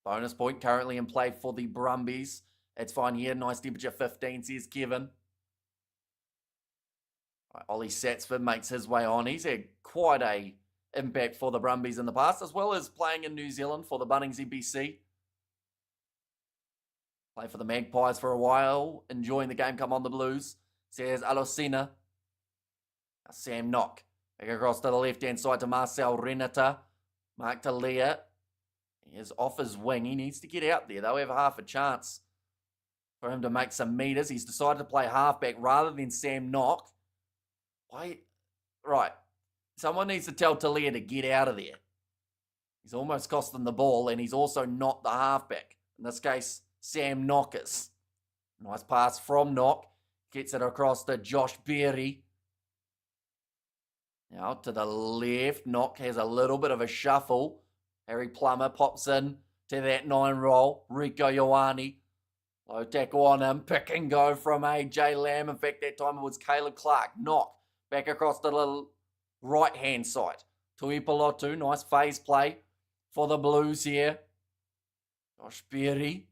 Bonus point currently in play for the Brumbies. It's fine here. Nice temperature 15, says Kevin. Right, Ollie Satsford makes his way on. He's had quite a impact for the Brumbies in the past, as well as playing in New Zealand for the Bunnings NBC. Play for the Magpies for a while. Enjoying the game. Come on, the Blues. Says Alocina. Sam Knock. Back across to the left-hand side to Marcel Renata. Mark Talia. He is off his wing. He needs to get out there. They'll have half a chance for him to make some meters. He's decided to play halfback rather than Sam Knock. Why? Right. Someone needs to tell Talia to get out of there. He's almost cost them the ball, and he's also not the halfback. In this case, Sam Knockers. Nice pass from Knock. Gets it across to Josh Berry. Now to the left. Knock has a little bit of a shuffle. Harry Plummer pops in to that 9 roll. Rico Ioane. Low tackle on him. Pick and go from AJ Lamb. In fact, that time it was Caleb Clark. Knock back across to the right-hand side. Tuipulotu. Nice phase play for the Blues here. Josh Berry.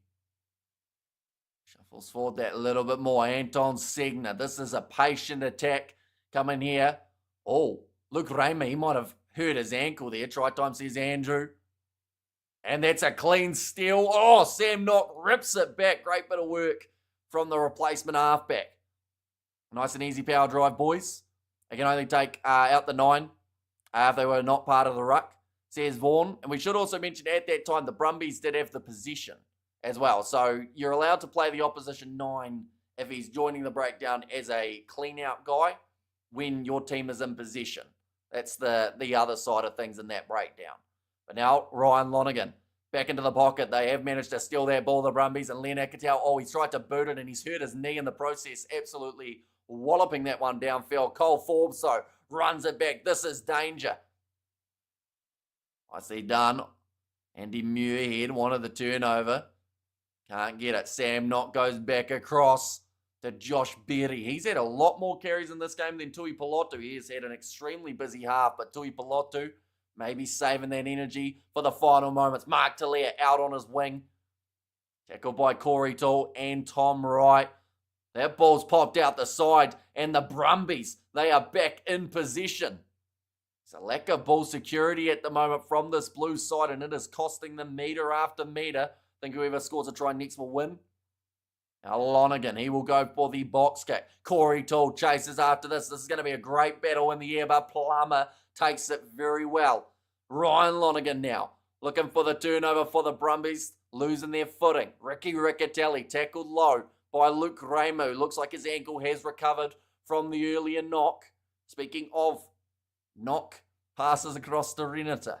Shuffles forward that little bit more. Anton Segner. This is a patient attack coming here. Oh, Luke Raymer, he might have hurt his ankle there. Try time, says Andrew. And that's a clean steal. Oh, Sam Knock rips it back. Great bit of work from the replacement halfback. Nice and easy power drive, boys. They can only take out the 9 if they were not part of the ruck, says Vaughan. And we should also mention at that time the Brumbies did have the position as well. So you're allowed to play the opposition 9 if he's joining the breakdown as a clean-out guy when your team is in possession. That's the other side of things in that breakdown. But now, Ryan Lonergan, back into the pocket. They have managed to steal that ball, the Brumbies, and Len Akitau, oh, he's tried to boot it, and he's hurt his knee in the process, absolutely walloping that one downfield. Cole Forbes, though, runs it back. This is danger. Nicely done. Andy Muirhead wanted the turnover. Can't get it. Sam Knott goes back across to Josh Berry. He's had a lot more carries in this game than Tui Pelotu. He has had an extremely busy half, but Tui Pelotu maybe saving that energy for the final moments. Mark Talia out on his wing. Tackled by Corey Toole and Tom Wright. That ball's popped out the side, and the Brumbies, they are back in position. There's a lack of ball security at the moment from this Blues side, and it is costing them metre after metre. I think whoever scores a try next will win. Now Lonergan, he will go for the box kick. Corey Toole chases after this. This is going to be a great battle in the air, but Plummer takes it very well. Ryan Lonergan now, looking for the turnover for the Brumbies, losing their footing. Ricky Riccatelli tackled low by Luke Raymer. Looks like his ankle has recovered from the earlier knock. Speaking of knock, passes across to Renata.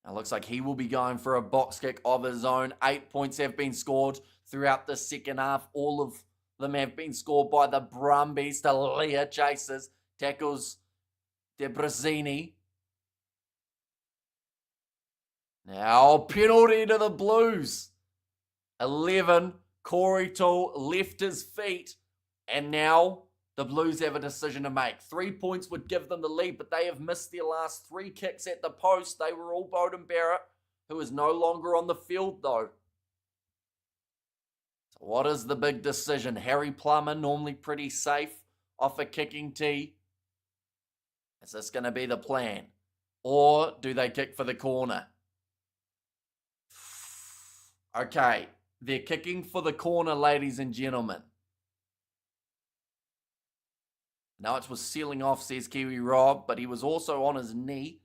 Now looks like he will be going for a box kick of his own. 8 points have been scored throughout the second half. All of them have been scored by the Brumbies. Talia chases, tackles Debrasini. Now penalty to the Blues. 11, Corey Toole left his feet, and now the Blues have a decision to make. 3 points would give them the lead, but they have missed their last 3 kicks at the post. They were all Beauden Barrett, who is no longer on the field, though. So what is the big decision? Harry Plummer, normally pretty safe off a kicking tee. Is this going to be the plan? Or do they kick for the corner? Okay, they're kicking for the corner, ladies and gentlemen. Now it was sealing off, says Kiwi Rob, but he was also on his knee,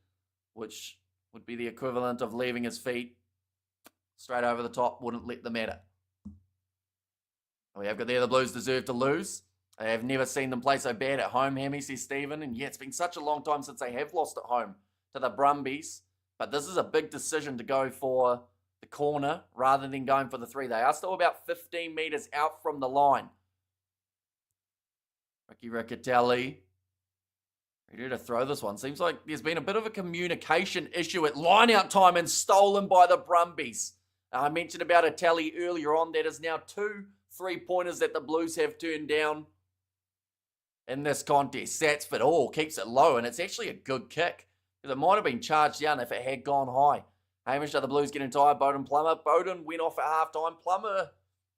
which would be the equivalent of leaving his feet straight over the top, wouldn't let them at it. We have got there, the Blues deserve to lose. I have never seen them play so bad at home, Hammy, says Stephen. And yeah, it's been such a long time since they have lost at home to the Brumbies. But this is a big decision to go for the corner rather than going for the 3. They are still about 15 metres out from the line. Ricky Riccatelli, ready to throw this one. Seems like there's been a bit of a communication issue at line-out time and stolen by the Brumbies. I mentioned about a tally earlier on. That is now 2 3-pointers that the Blues have turned down in this contest. Satsford, keeps it low, and it's actually a good kick. Because it might have been charged down if it had gone high. Hamish, are the Blues getting tired? Beauden Plummer. Beauden went off at halftime. Plummer,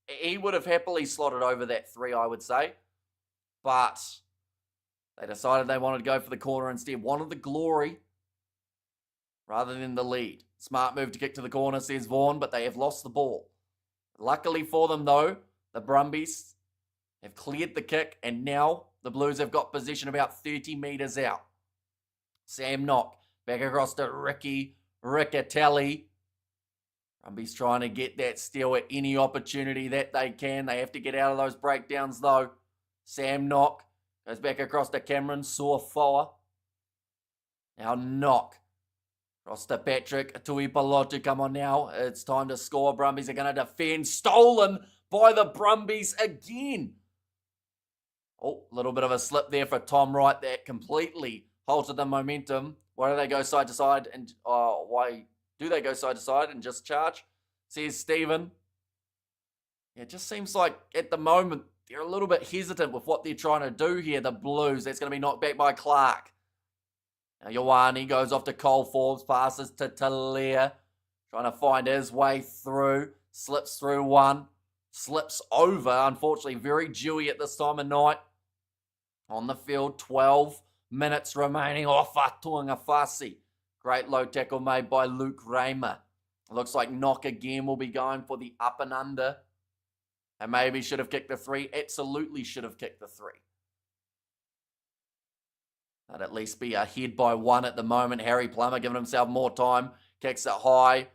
he would have happily slotted over that 3, I would say. But they decided they wanted to go for the corner instead. Wanted the glory rather than the lead. Smart move to kick to the corner, says Vaughan, but they have lost the ball. Luckily for them, though, the Brumbies have cleared the kick, and now the Blues have got possession about 30 metres out. Sam Knock back across to Ricky Riccatelli. Brumbies trying to get that steal at any opportunity that they can. They have to get out of those breakdowns, though. Sam Knock goes back across to Cameron Saw-Foa. Now Knock across to Patrick Tuipulotu. Come on now. It's time to score. Brumbies are going to defend. Stolen by the Brumbies again. Oh, a little bit of a slip there for Tom Wright. That completely halted the momentum. Why do they go side to side? And why do they go side to side and just charge? Says Stephen. Yeah, it just seems like at the moment they're a little bit hesitant with what they're trying to do here, the Blues. That's going to be knocked back by Clark. Now Ioane goes off to Cole Forbes, passes to Talia. Trying to find his way through. Slips through one. Slips over, unfortunately, very dewy at this time of night. On the field, 12 minutes remaining. Ofa Tuangafasi. Great low tackle made by Luke Raymer. It looks like Knock again will be going for the up and under. And maybe should have kicked the 3. Absolutely should have kicked the 3. I'd at least be ahead by 1 at the moment. Harry Plummer giving himself more time. Kicks it high.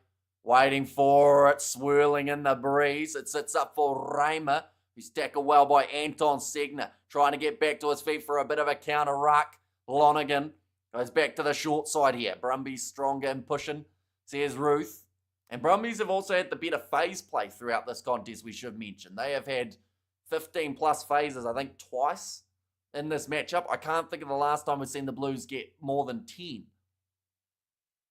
Waiting for it. Swirling in the breeze. It sits up for Raymer. He's tackled well by Anton Segner. Trying to get back to his feet for a bit of a counter ruck. Lonergan goes back to the short side here. Brumbies stronger and pushing. Says Ruth. And Brumbies have also had the better phase play throughout this contest, we should mention. They have had 15 plus phases, I think, twice in this matchup. I can't think of the last time we've seen the Blues get more than 10.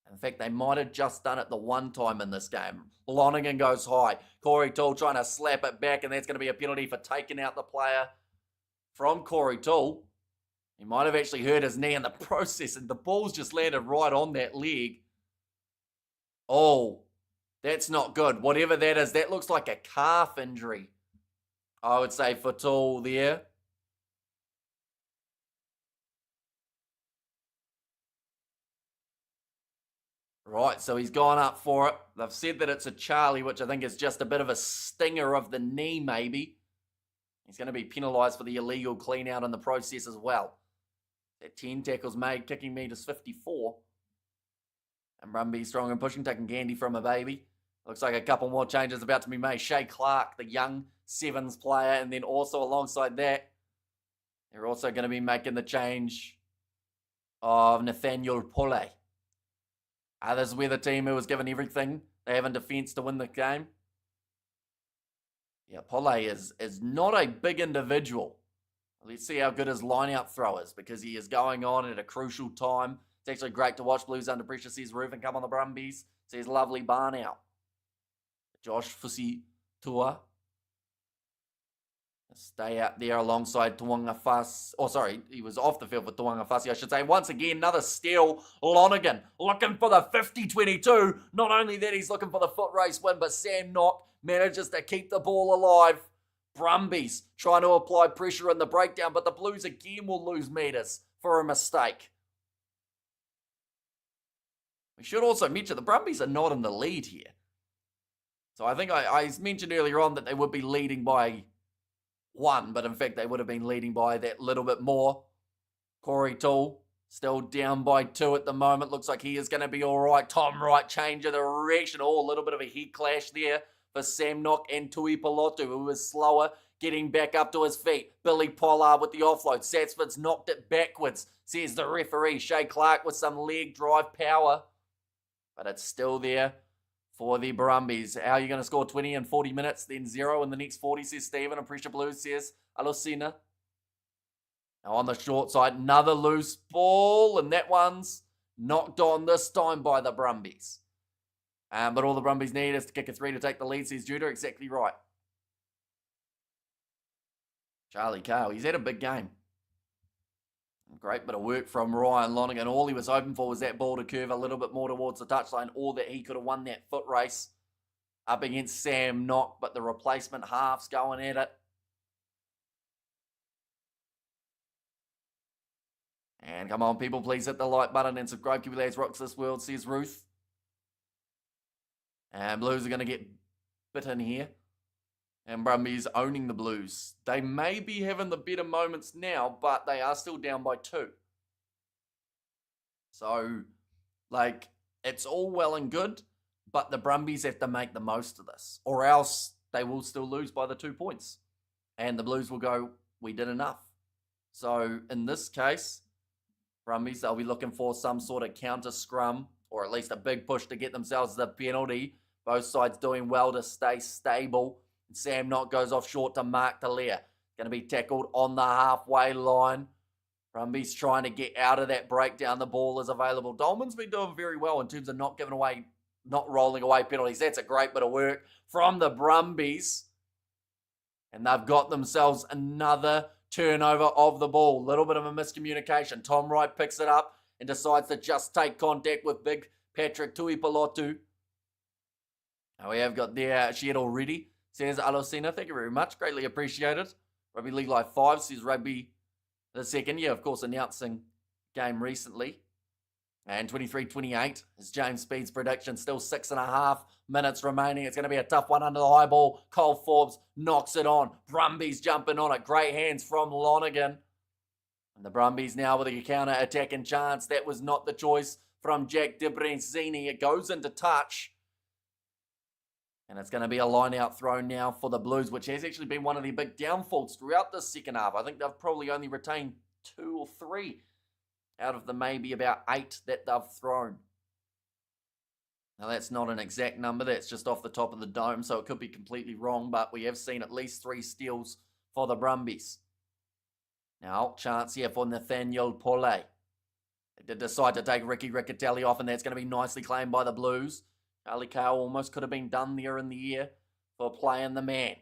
In fact, they might have just done it the one time in this game. Lonergan goes high. Corey Toole trying to slap it back, and that's going to be a penalty for taking out the player from Corey Toole. He might have actually hurt his knee in the process, and the ball's just landed right on that leg. Oh, that's not good. Whatever that is, that looks like a calf injury, I would say, for Toole there. Right, so he's gone up for it. They've said that it's a Charlie, which I think is just a bit of a stinger of the knee, maybe. He's going to be penalised for the illegal clean-out in the process as well. That 10 tackles made, kicking meters 54. And Brumbies strong and pushing, taking candy from a baby. Looks like a couple more changes about to be made. Shay Clark, the young Sevens player, and then also alongside that, they're also going to be making the change of Nathaniel Pole. This is where the team who was given everything they have in defence to win the game. Yeah, Pole is not a big individual. Let's see how good his line-out throw is, because he is going on at a crucial time. It's actually great to watch Blues under pressure, says Roof, and come on the Brumbies. Says lovely barn out. Josh Fusi Tua. Stay out there alongside Tuangafasi. Oh, sorry, he was off the field for Tuangafasi, I should say. Once again, another steal. Lonergan looking for the 50-22. Not only that, he's looking for the foot race win, but Sam Knock manages to keep the ball alive. Brumbies trying to apply pressure in the breakdown, but the Blues again will lose meters for a mistake. We should also mention the Brumbies are not in the lead here. So I think I mentioned earlier on that they would be leading by 1, but in fact they would have been leading by that little bit more. Corey Toole still down by 2 at the moment. Looks like he is going to be all right. Tom Wright change of direction. Oh, a little bit of a head clash there for Sam Knock and Tui Pilotu, who was slower getting back up to his feet. Billy Pollard with the offload. Satsford's knocked it backwards, says the referee. Shay Clark with some leg drive power, but it's still there for the Brumbies. How are you going to score 20 in 40 minutes, then 0 in the next 40, says Stephen. And Pressure Blues says Alusina. Now on the short side, another loose ball, and that one's knocked on this time by the Brumbies. But all the Brumbies need is to kick a 3 to take the lead, says Judah. Exactly right. Charlie Cale, he's had a big game. Great bit of work from Ryan Lonergan. All he was hoping for was that ball to curve a little bit more towards the touchline, or that he could have won that foot race up against Sam Knock, but the replacement half's going at it. And come on, people, please hit the like button and subscribe. Kiwi Lads rocks this world, says Ruth. And Blues are going to get bitten here. And Brumbies owning the Blues. They may be having the better moments now, but they are still down by 2. So, like, it's all well and good, but the Brumbies have to make the most of this, or else they will still lose by the 2 points. And the Blues will go, we did enough. So, in this case, Brumbies, they'll be looking for some sort of counter scrum, or at least a big push to get themselves the penalty. Both sides doing well to stay stable. Sam Knott goes off short to Mark Talia. Going to be tackled on the halfway line. Brumbies trying to get out of that breakdown. The ball is available. Dolman's been doing very well in terms of not giving away, not rolling away penalties. That's a great bit of work from the Brumbies. And they've got themselves another turnover of the ball. Little bit of a miscommunication. Tom Wright picks it up and decides to just take contact with big Patrick Tuipulotu. Now we have got their shed already. Says Alosina, thank you very much. Greatly appreciated. Rugby League Live 5 says Rugby the second. Yeah, of course, announcing game recently. And 23-28 is James Speed's prediction. Still 6.5 minutes remaining. It's going to be a tough one under the high ball. Cole Forbes knocks it on. Brumbies jumping on it. Great hands from Lonergan. And the Brumbies now with a counter-attacking chance. That was not the choice from Jack Debrenzini. It goes into touch. And it's going to be a line-out throw now for the Blues, which has actually been one of the big downfalls throughout the second half. I think they've probably only retained 2 or 3 out of the maybe about 8 that they've thrown. Now, that's not an exact number. That's just off the top of the dome, so it could be completely wrong, but we have seen at least 3 steals for the Brumbies. Now, chance here for Nathaniel Pole. They did decide to take Ricky Riccatelli off, and that's going to be nicely claimed by the Blues. Ali Kale almost could have been done there in the air for playing the man.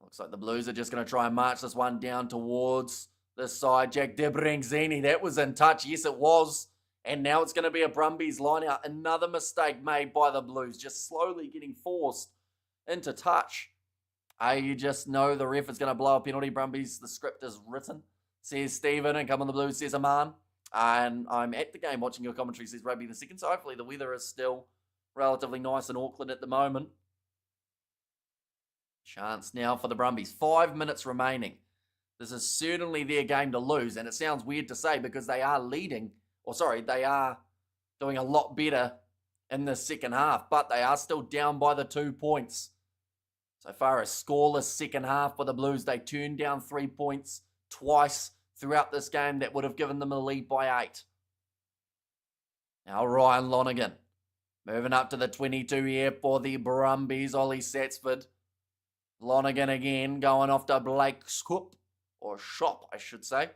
Looks like the Blues are just going to try and march this one down towards this side. Jack Debrenzini, that was in touch. Yes, it was. And now it's going to be a Brumbies line out. Another mistake made by the Blues, just slowly getting forced into touch. You just know the ref is going to blow a penalty. Brumbies, the script is written, says Stephen, and come on the Blues, says Aman. And I'm at the game watching your commentary, says Rugby the Second, so hopefully the weather is still relatively nice in Auckland at the moment. Chance now for the Brumbies. 5 minutes remaining. This is certainly their game to lose, and it sounds weird to say because they are leading, they are doing a lot better in the second half, but they are still down by the 2 points. So far, a scoreless second half for the Blues. They turned down 3 points twice throughout this game that would have given them a lead by 8. Now Ryan Lonergan moving up to the 22 here for the Brumbies. Ollie Satsford. Lonergan again going off to Blake Scoop. Or Shop, I should say.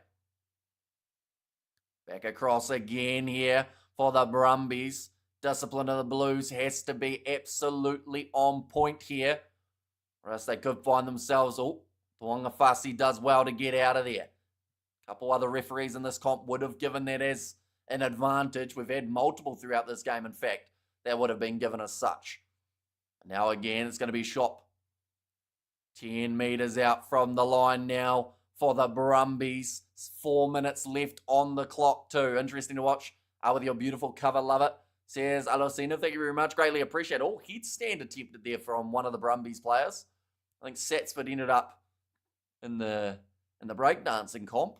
Back across again here for the Brumbies. Discipline of the Blues has to be absolutely on point here, or else they could find themselves, Tuanga Fasi does well to get out of there. A couple other referees in this comp would have given that as an advantage. We've had multiple throughout this game, in fact, that would have been given as such. Now again, it's going to be Shop. 10 metres out from the line now for the Brumbies. 4 minutes left on the clock too. Interesting to watch with your beautiful cover. Love it. Says Alosina, thank you very much. Greatly appreciate it. Headstand attempted there from one of the Brumbies players. I think Satsford ended up in the breakdancing comp.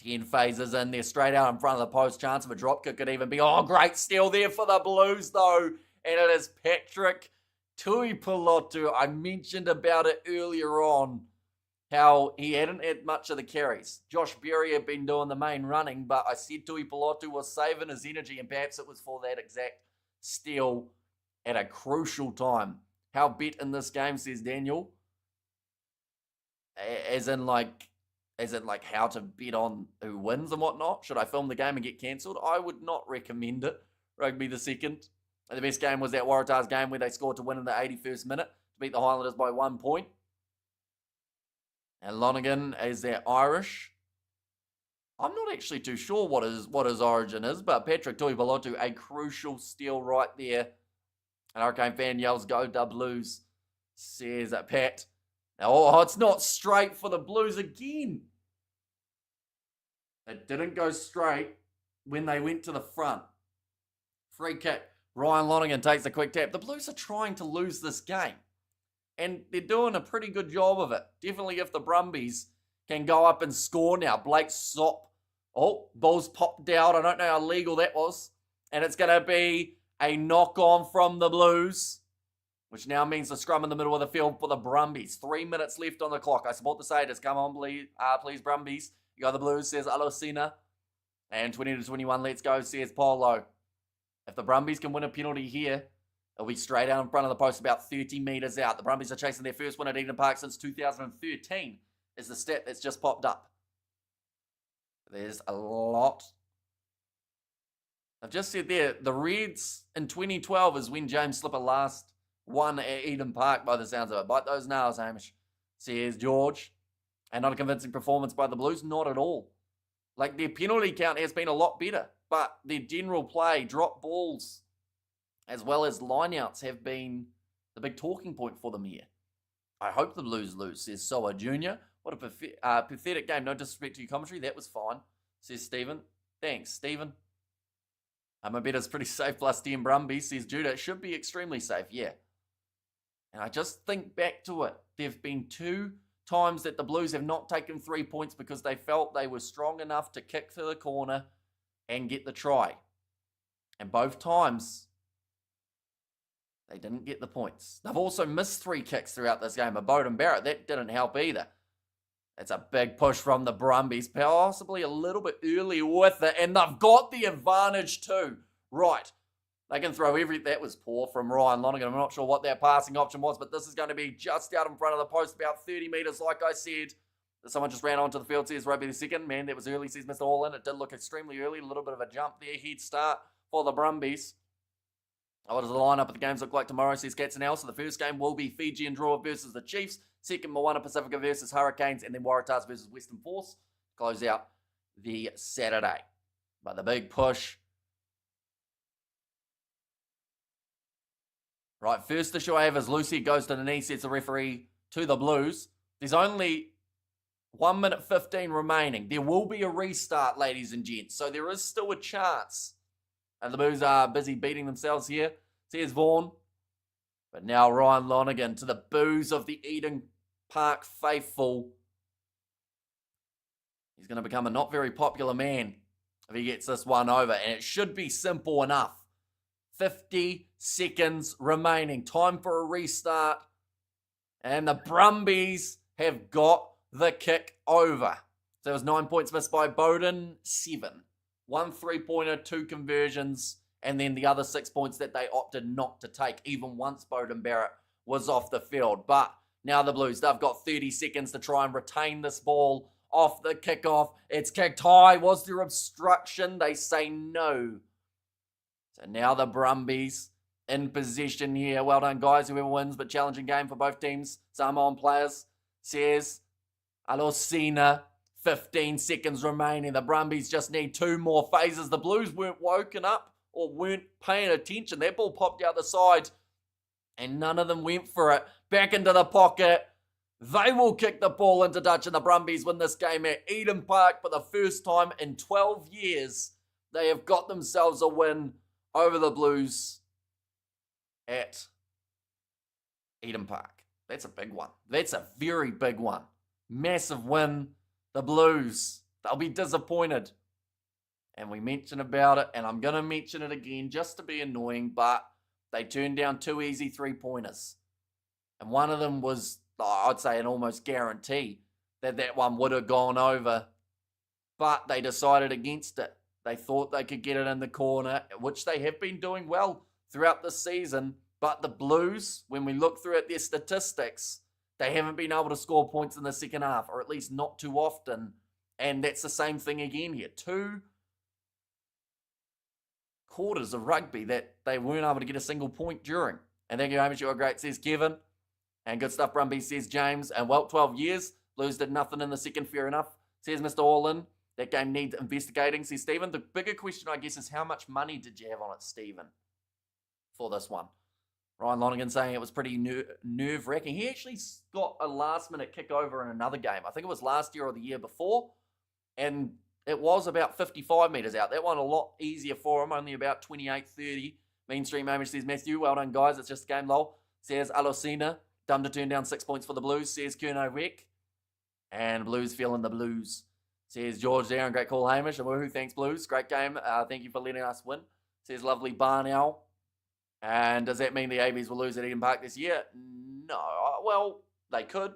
10 phases in there, straight out in front of the post. Chance of a drop kick could even be. Oh, great steal there for the Blues though. And it is Patrick Tuipulotu. I mentioned about it earlier on, how he hadn't had much of the carries. Josh Berry had been doing the main running, but I said Tuipulotu was saving his energy, and perhaps it was for that exact steal at a crucial time. How bet in this game, says Daniel. As in how to bet on who wins and whatnot. Should I film the game and get cancelled? I would not recommend it. Rugby the Second. And the best game was that Waratahs game where they scored to win in the 81st minute to beat the Highlanders by 1 point. And Lonergan is their Irish. I'm not actually too sure what his origin is, but Patrick Tuipulotu, a crucial steal right there. An Hurricane fan yells, "Go the Blues," says Pat. Now, it's not straight for the Blues again. It didn't go straight when they went to the front. Free kick. Ryan Lonergan takes a quick tap. The Blues are trying to lose this game, and they're doing a pretty good job of it. Definitely if the Brumbies can go up and score now. Blake Sop. Ball's popped out. I don't know how legal that was. And it's going to be a knock-on from the Blues, which now means the scrum in the middle of the field for the Brumbies. 3 minutes left on the clock. I support the Satyrs. Come on, please, Brumbies. You got the Blues, says Alosina. And 20-21, let's go, says Polo. If the Brumbies can win a penalty here, it'll be straight out in front of the post, about 30 metres out. The Brumbies are chasing their first win at Eden Park since 2013, is the stat that's just popped up. There's a lot. I've just said there, the Reds in 2012 is when James Slipper last won at Eden Park, by the sounds of it. Bite those nails, Hamish, says George. And not a convincing performance by the Blues, not at all. Like, their penalty count has been a lot better, but their general play, drop balls, as well as lineouts have been the big talking point for them here. I hope the Blues lose, says Soa Jr. What a pathetic game. No disrespect to your commentary. That was fine, says Stephen. Thanks, Stephen. My bet is pretty safe, plus 10 Brumbies, says Judah. It should be extremely safe, yeah. And I just think back to it. There have been 2 times that the Blues have not taken 3 points because they felt they were strong enough to kick to the corner and get the try. And both times, they didn't get the points. They've also missed 3 kicks throughout this game. A Bowden Barrett, that didn't help either. It's a big push from the Brumbies, possibly a little bit early with it, and they've got the advantage too. Right, they can throw everything. That was poor from Ryan Lonergan. I'm not sure what their passing option was, but this is going to be just out in front of the post, about 30 metres, like I said. Someone just ran onto the field, says Rugby the second. Man, that was early, says Mr. Allin. It did look extremely early, a little bit of a jump there. Head start for the Brumbies. What does the lineup of the games look like tomorrow, says Katzenell? So the first game will be Fiji and Drua versus the Chiefs. Second, Moana Pacifica versus Hurricanes. And then Waratahs versus Western Force. Close out the Saturday. But the big push. Right, first issue I have is Lucy goes to the knee, sets the referee to the Blues. There's only 1 minute 15 remaining. There will be a restart, ladies and gents. So there is still a chance. And the Blues are busy beating themselves here. Says Vaughan. But now Ryan Lonergan to the boos of the Eden Park faithful. He's going to become a not very popular man if he gets this one over. And it should be simple enough. 50 seconds remaining. Time for a restart. And the Brumbies have got the kick over. So it was 9 points missed by Bowden, 7. 1 3-pointer, 2 conversions, and then the other 6 points that they opted not to take, even once Bowden Barrett was off the field. But now the Blues, they've got 30 seconds to try and retain this ball off the kickoff. It's kicked high. Was there obstruction? They say no. So now the Brumbies in possession here. Well done, guys, whoever wins, but challenging game for both teams. Samoan players, says Alosina. 15 seconds remaining. The Brumbies just need 2 more phases. The Blues weren't woken up or weren't paying attention. That ball popped out the side and none of them went for it. Back into the pocket. They will kick the ball into touch and the Brumbies win this game at Eden Park for the first time in 12 years. They have got themselves a win over the Blues at Eden Park. That's a big one. That's a very big one. Massive win. The Blues, they'll be disappointed. And we mentioned about it, and I'm going to mention it again just to be annoying, but they turned down 2 easy 3-pointers. And one of them was, I'd say, an almost guarantee that one would have gone over. But they decided against it. They thought they could get it in the corner, which they have been doing well throughout the season. But the Blues, when we look through at their statistics, they haven't been able to score points in the second half, or at least not too often. And that's the same thing again here. 2 quarters of rugby that they weren't able to get a single point during. And thank you, Hamish. You're great, says Kevin. And good stuff, Brumbies, says James. And well, 12 years. Blues did nothing in the second, fair enough, says Mr. Allin. That game needs investigating, says Stephen. The bigger question, I guess, is how much money did you have on it, Stephen, for this one? Ryan Lonergan saying it was pretty nerve-wracking. He actually got a last-minute kick over in another game. I think it was last year or the year before. And it was about 55 metres out. That one a lot easier for him, only about 28-30. Mainstream Amish says, Matthew, well done, guys. It's just a game, lol. Says Alosina, dumb to turn down 6 points for the Blues, says Kerno Rick. And Blues feeling the Blues. Says George there, and great call, Hamish. And woohoo, thanks, Blues. Great game. Thank you for letting us win. Says lovely Barnell. And does that mean the ABs will lose at Eden Park this year? No. Well, they could.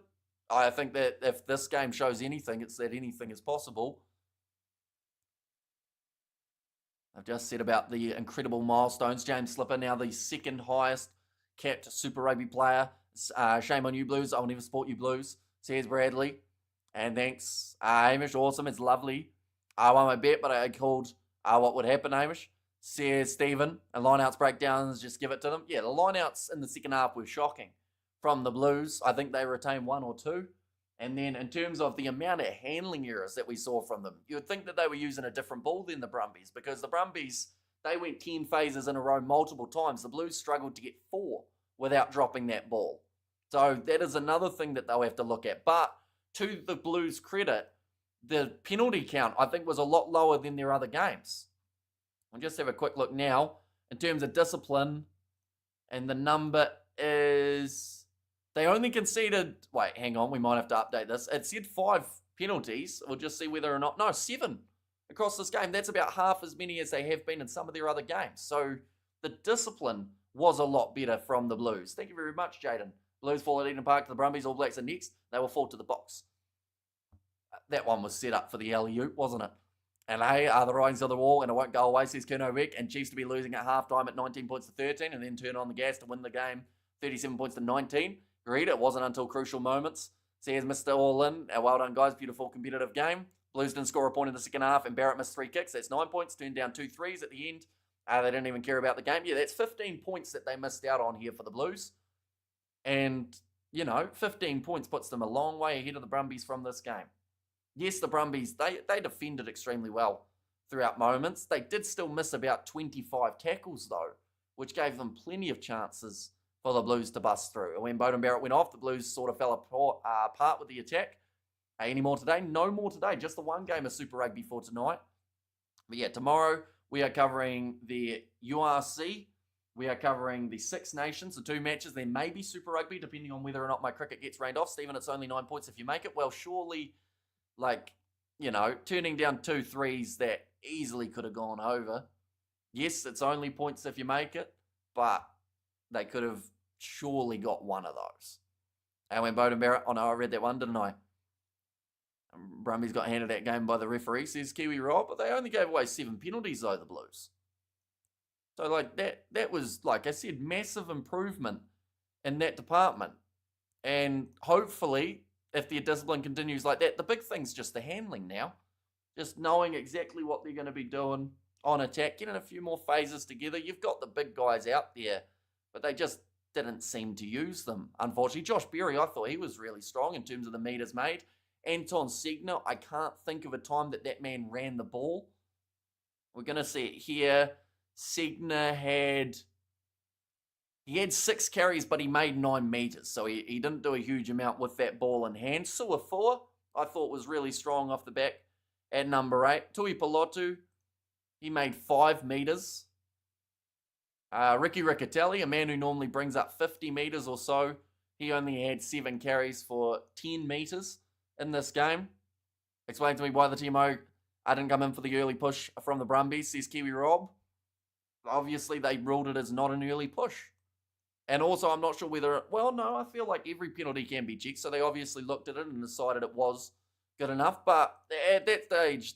I think that if this game shows anything, it's that anything is possible. I've just said about the incredible milestones. James Slipper, now the second highest capped Super Rugby player. Shame on you, Blues. I'll never support you, Blues, says Bradley. And thanks, Hamish. Awesome. It's lovely. I won my bet, but I called what would happen, Hamish, says Stephen. And lineouts breakdowns, just give it to them. Yeah, the lineouts in the second half were shocking from the Blues. I think they retained 1 or 2. And then in terms of the amount of handling errors that we saw from them, you would think that they were using a different ball than the Brumbies, because the Brumbies, they went 10 phases in a row multiple times. The Blues struggled to get 4 without dropping that ball. So that is another thing that they'll have to look at. But to the Blues' credit, the penalty count, I think, was a lot lower than their other games. We'll just have a quick look now in terms of discipline. And the number is... They only conceded... Wait, hang on. We might have to update this. It said 5 penalties. We'll just see whether or not... No, 7 across this game. That's about half as many as they have been in some of their other games. So the discipline was a lot better from the Blues. Thank you very much, Jaden. Blues fall at Eden Park to the Brumbies. All Blacks are next. They will fall to the box. That one was set up for the alley-oop, wasn't it? And hey, the writings on the wall, and it won't go away, says Kerno Rick. And Chiefs to be losing at halftime at 19 points to 13, and then turn on the gas to win the game 37 points to 19. Agreed, it wasn't until crucial moments. Says Mr. All-In. Well done, guys. Beautiful competitive game. Blues didn't score a point in the second half, and Barrett missed 3 kicks. That's 9 points. Turned down 2 threes at the end. They didn't even care about the game. Yeah, that's 15 points that they missed out on here for the Blues. And, 15 points puts them a long way ahead of the Brumbies from this game. Yes, the Brumbies, they defended extremely well throughout moments. They did still miss about 25 tackles, though, which gave them plenty of chances for the Blues to bust through. And when Bowden Barrett went off, the Blues sort of fell apart with the attack. Any more today? No more today. Just the one game of Super Rugby for tonight. But yeah, tomorrow we are covering the URC. We are covering the Six Nations, the 2 matches. There may be Super Rugby, depending on whether or not my cricket gets rained off. Stephen, it's only 9 points if you make it. Well, surely... turning down 2 threes that easily could have gone over. Yes, it's only points if you make it, but they could have surely got one of those. And when Bowden Barrett, I read that one, didn't I? Brumbies got handed that game by the referee, says Kiwi Rob, but they only gave away 7 penalties though, the Blues. So that was, like I said, massive improvement in that department. And hopefully, if their discipline continues like that, the big thing's just the handling now. Just knowing exactly what they're going to be doing on attack, getting a few more phases together. You've got the big guys out there, but they just didn't seem to use them. Unfortunately, Josh Berry, I thought he was really strong in terms of the meters made. Anton Segner, I can't think of a time that man ran the ball. We're going to see it here. Segner had 6 carries, but he made 9 meters, so he didn't do a huge amount with that ball in hand. Suafua, I thought, was really strong off the back at number 8. Tui Pelotu, he made 5 meters. Ricky Riccatelli, a man who normally brings up 50 meters or so, he only had 7 carries for 10 meters in this game. Explain to me why the TMO didn't come in for the early push from the Brumbies, says Kiwi Rob. Obviously, they ruled it as not an early push. And also, I'm not sure whether... Well, no, I feel like every penalty can be checked, so they obviously looked at it and decided it was good enough. But at that stage,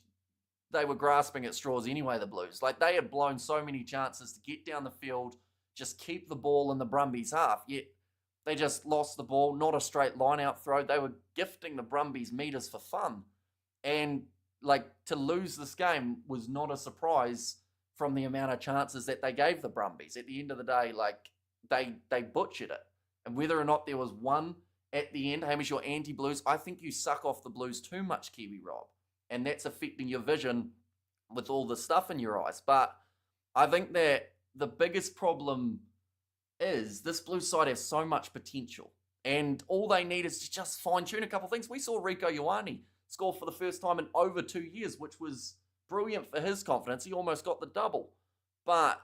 they were grasping at straws anyway, the Blues. Like, they had blown so many chances to get down the field, just keep the ball in the Brumbies' half. Yet, they just lost the ball, not a straight line-out throw. They were gifting the Brumbies meters for fun. And, to lose this game was not a surprise from the amount of chances that they gave the Brumbies. At the end of the day, they butchered it. And whether or not there was one at the end, Hamish, you're anti-Blues, I think you suck off the Blues too much, Kiwi Rob. And that's affecting your vision with all the stuff in your eyes. But I think that the biggest problem is this Blues side has so much potential. And all they need is to just fine-tune a couple things. We saw Rico Ioane score for the first time in over 2 years, which was brilliant for his confidence. He almost got the double. But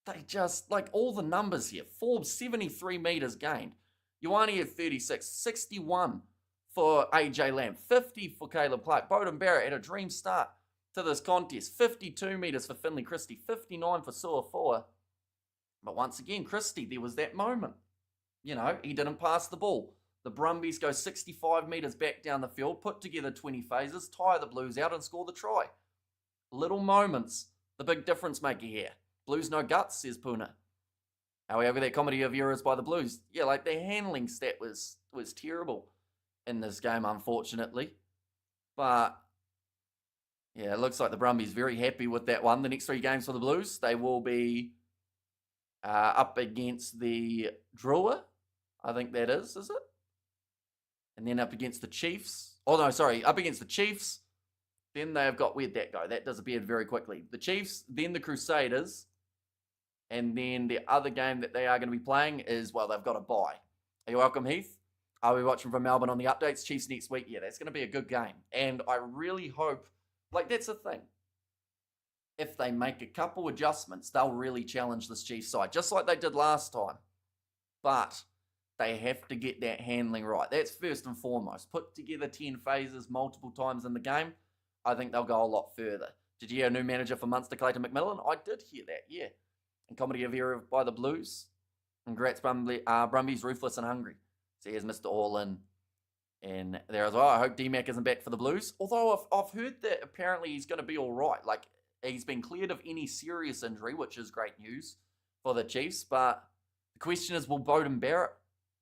they just, all the numbers here. Forbes, 73 meters gained. Ioane had 36, 61 for AJ Lamb, 50 for Caleb Clark. Bowden Barrett had a dream start to this contest. 52 meters for Finley Christie, 59 for Suafua. But once again, Christie, there was that moment. He didn't pass the ball. The Brumbies go 65 metres back down the field, put together 20 phases, tire the Blues out and score the try. Little moments, the big difference maker here. Blues no guts, says Puna. However, that comedy of errors by the Blues. Yeah, their handling stat was terrible in this game, unfortunately. But, yeah, it looks like the Brumbies very happy with that one. The next 3 games for the Blues, they will be up against the Drua. I think that is it? And then up against the Chiefs. Oh, no, sorry. Up against the Chiefs. Then they've got... Where'd that go? That disappeared very quickly. The Chiefs, then the Crusaders. And then the other game that they are going to be playing is, well, they've got a bye. Are you welcome, Heath? I'll be watching from Melbourne on the updates. Chiefs next week. Yeah, that's going to be a good game. And I really hope, like, that's the thing. If they make a couple adjustments, they'll really challenge this Chiefs side, just like they did last time. But they have to get that handling right. That's first and foremost. Put together 10 phases multiple times in the game. I think they'll go a lot further. Did you hear a new manager for Munster, Clayton McMillan? I did hear that, yeah. And comedy of error by the Blues. Congrats, Brumbies, ruthless and hungry. So here's Mr. All-In in there as well. I hope D-Mac isn't back for the Blues. Although I've heard that apparently he's going to be all right. Like, he's been cleared of any serious injury, which is great news for the Chiefs. But the question is, will Beauden Barrett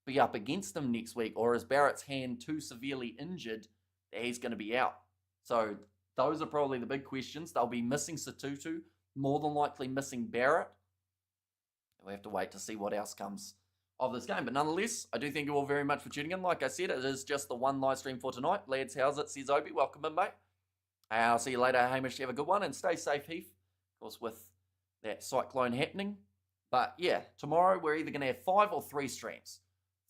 be up against him next week? Or is Barrett's hand too severely injured that he's going to be out? So those are probably the big questions. They'll be missing Satutu, more than likely missing Barrett. We have to wait to see what else comes of this game. But nonetheless, I do thank you all very much for tuning in. Like I said, it is just the one live stream for tonight. Lads, how's it? Says Obi. Welcome in, mate. I'll see you later, Hamish. Have a good one and stay safe, Heath. Of course, with that cyclone happening. But yeah, tomorrow we're either going to have 5 or 3 streams.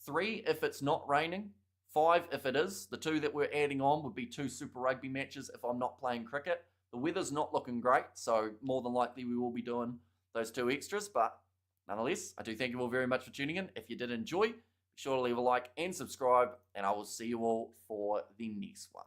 3 if it's not raining. 5 if it is. The 2 that we're adding on would be 2 Super Rugby matches if I'm not playing cricket. The weather's not looking great, so more than likely we will be doing those 2 extras. But nonetheless, I do thank you all very much for tuning in. If you did enjoy, be sure to leave a like and subscribe, and I will see you all for the next one.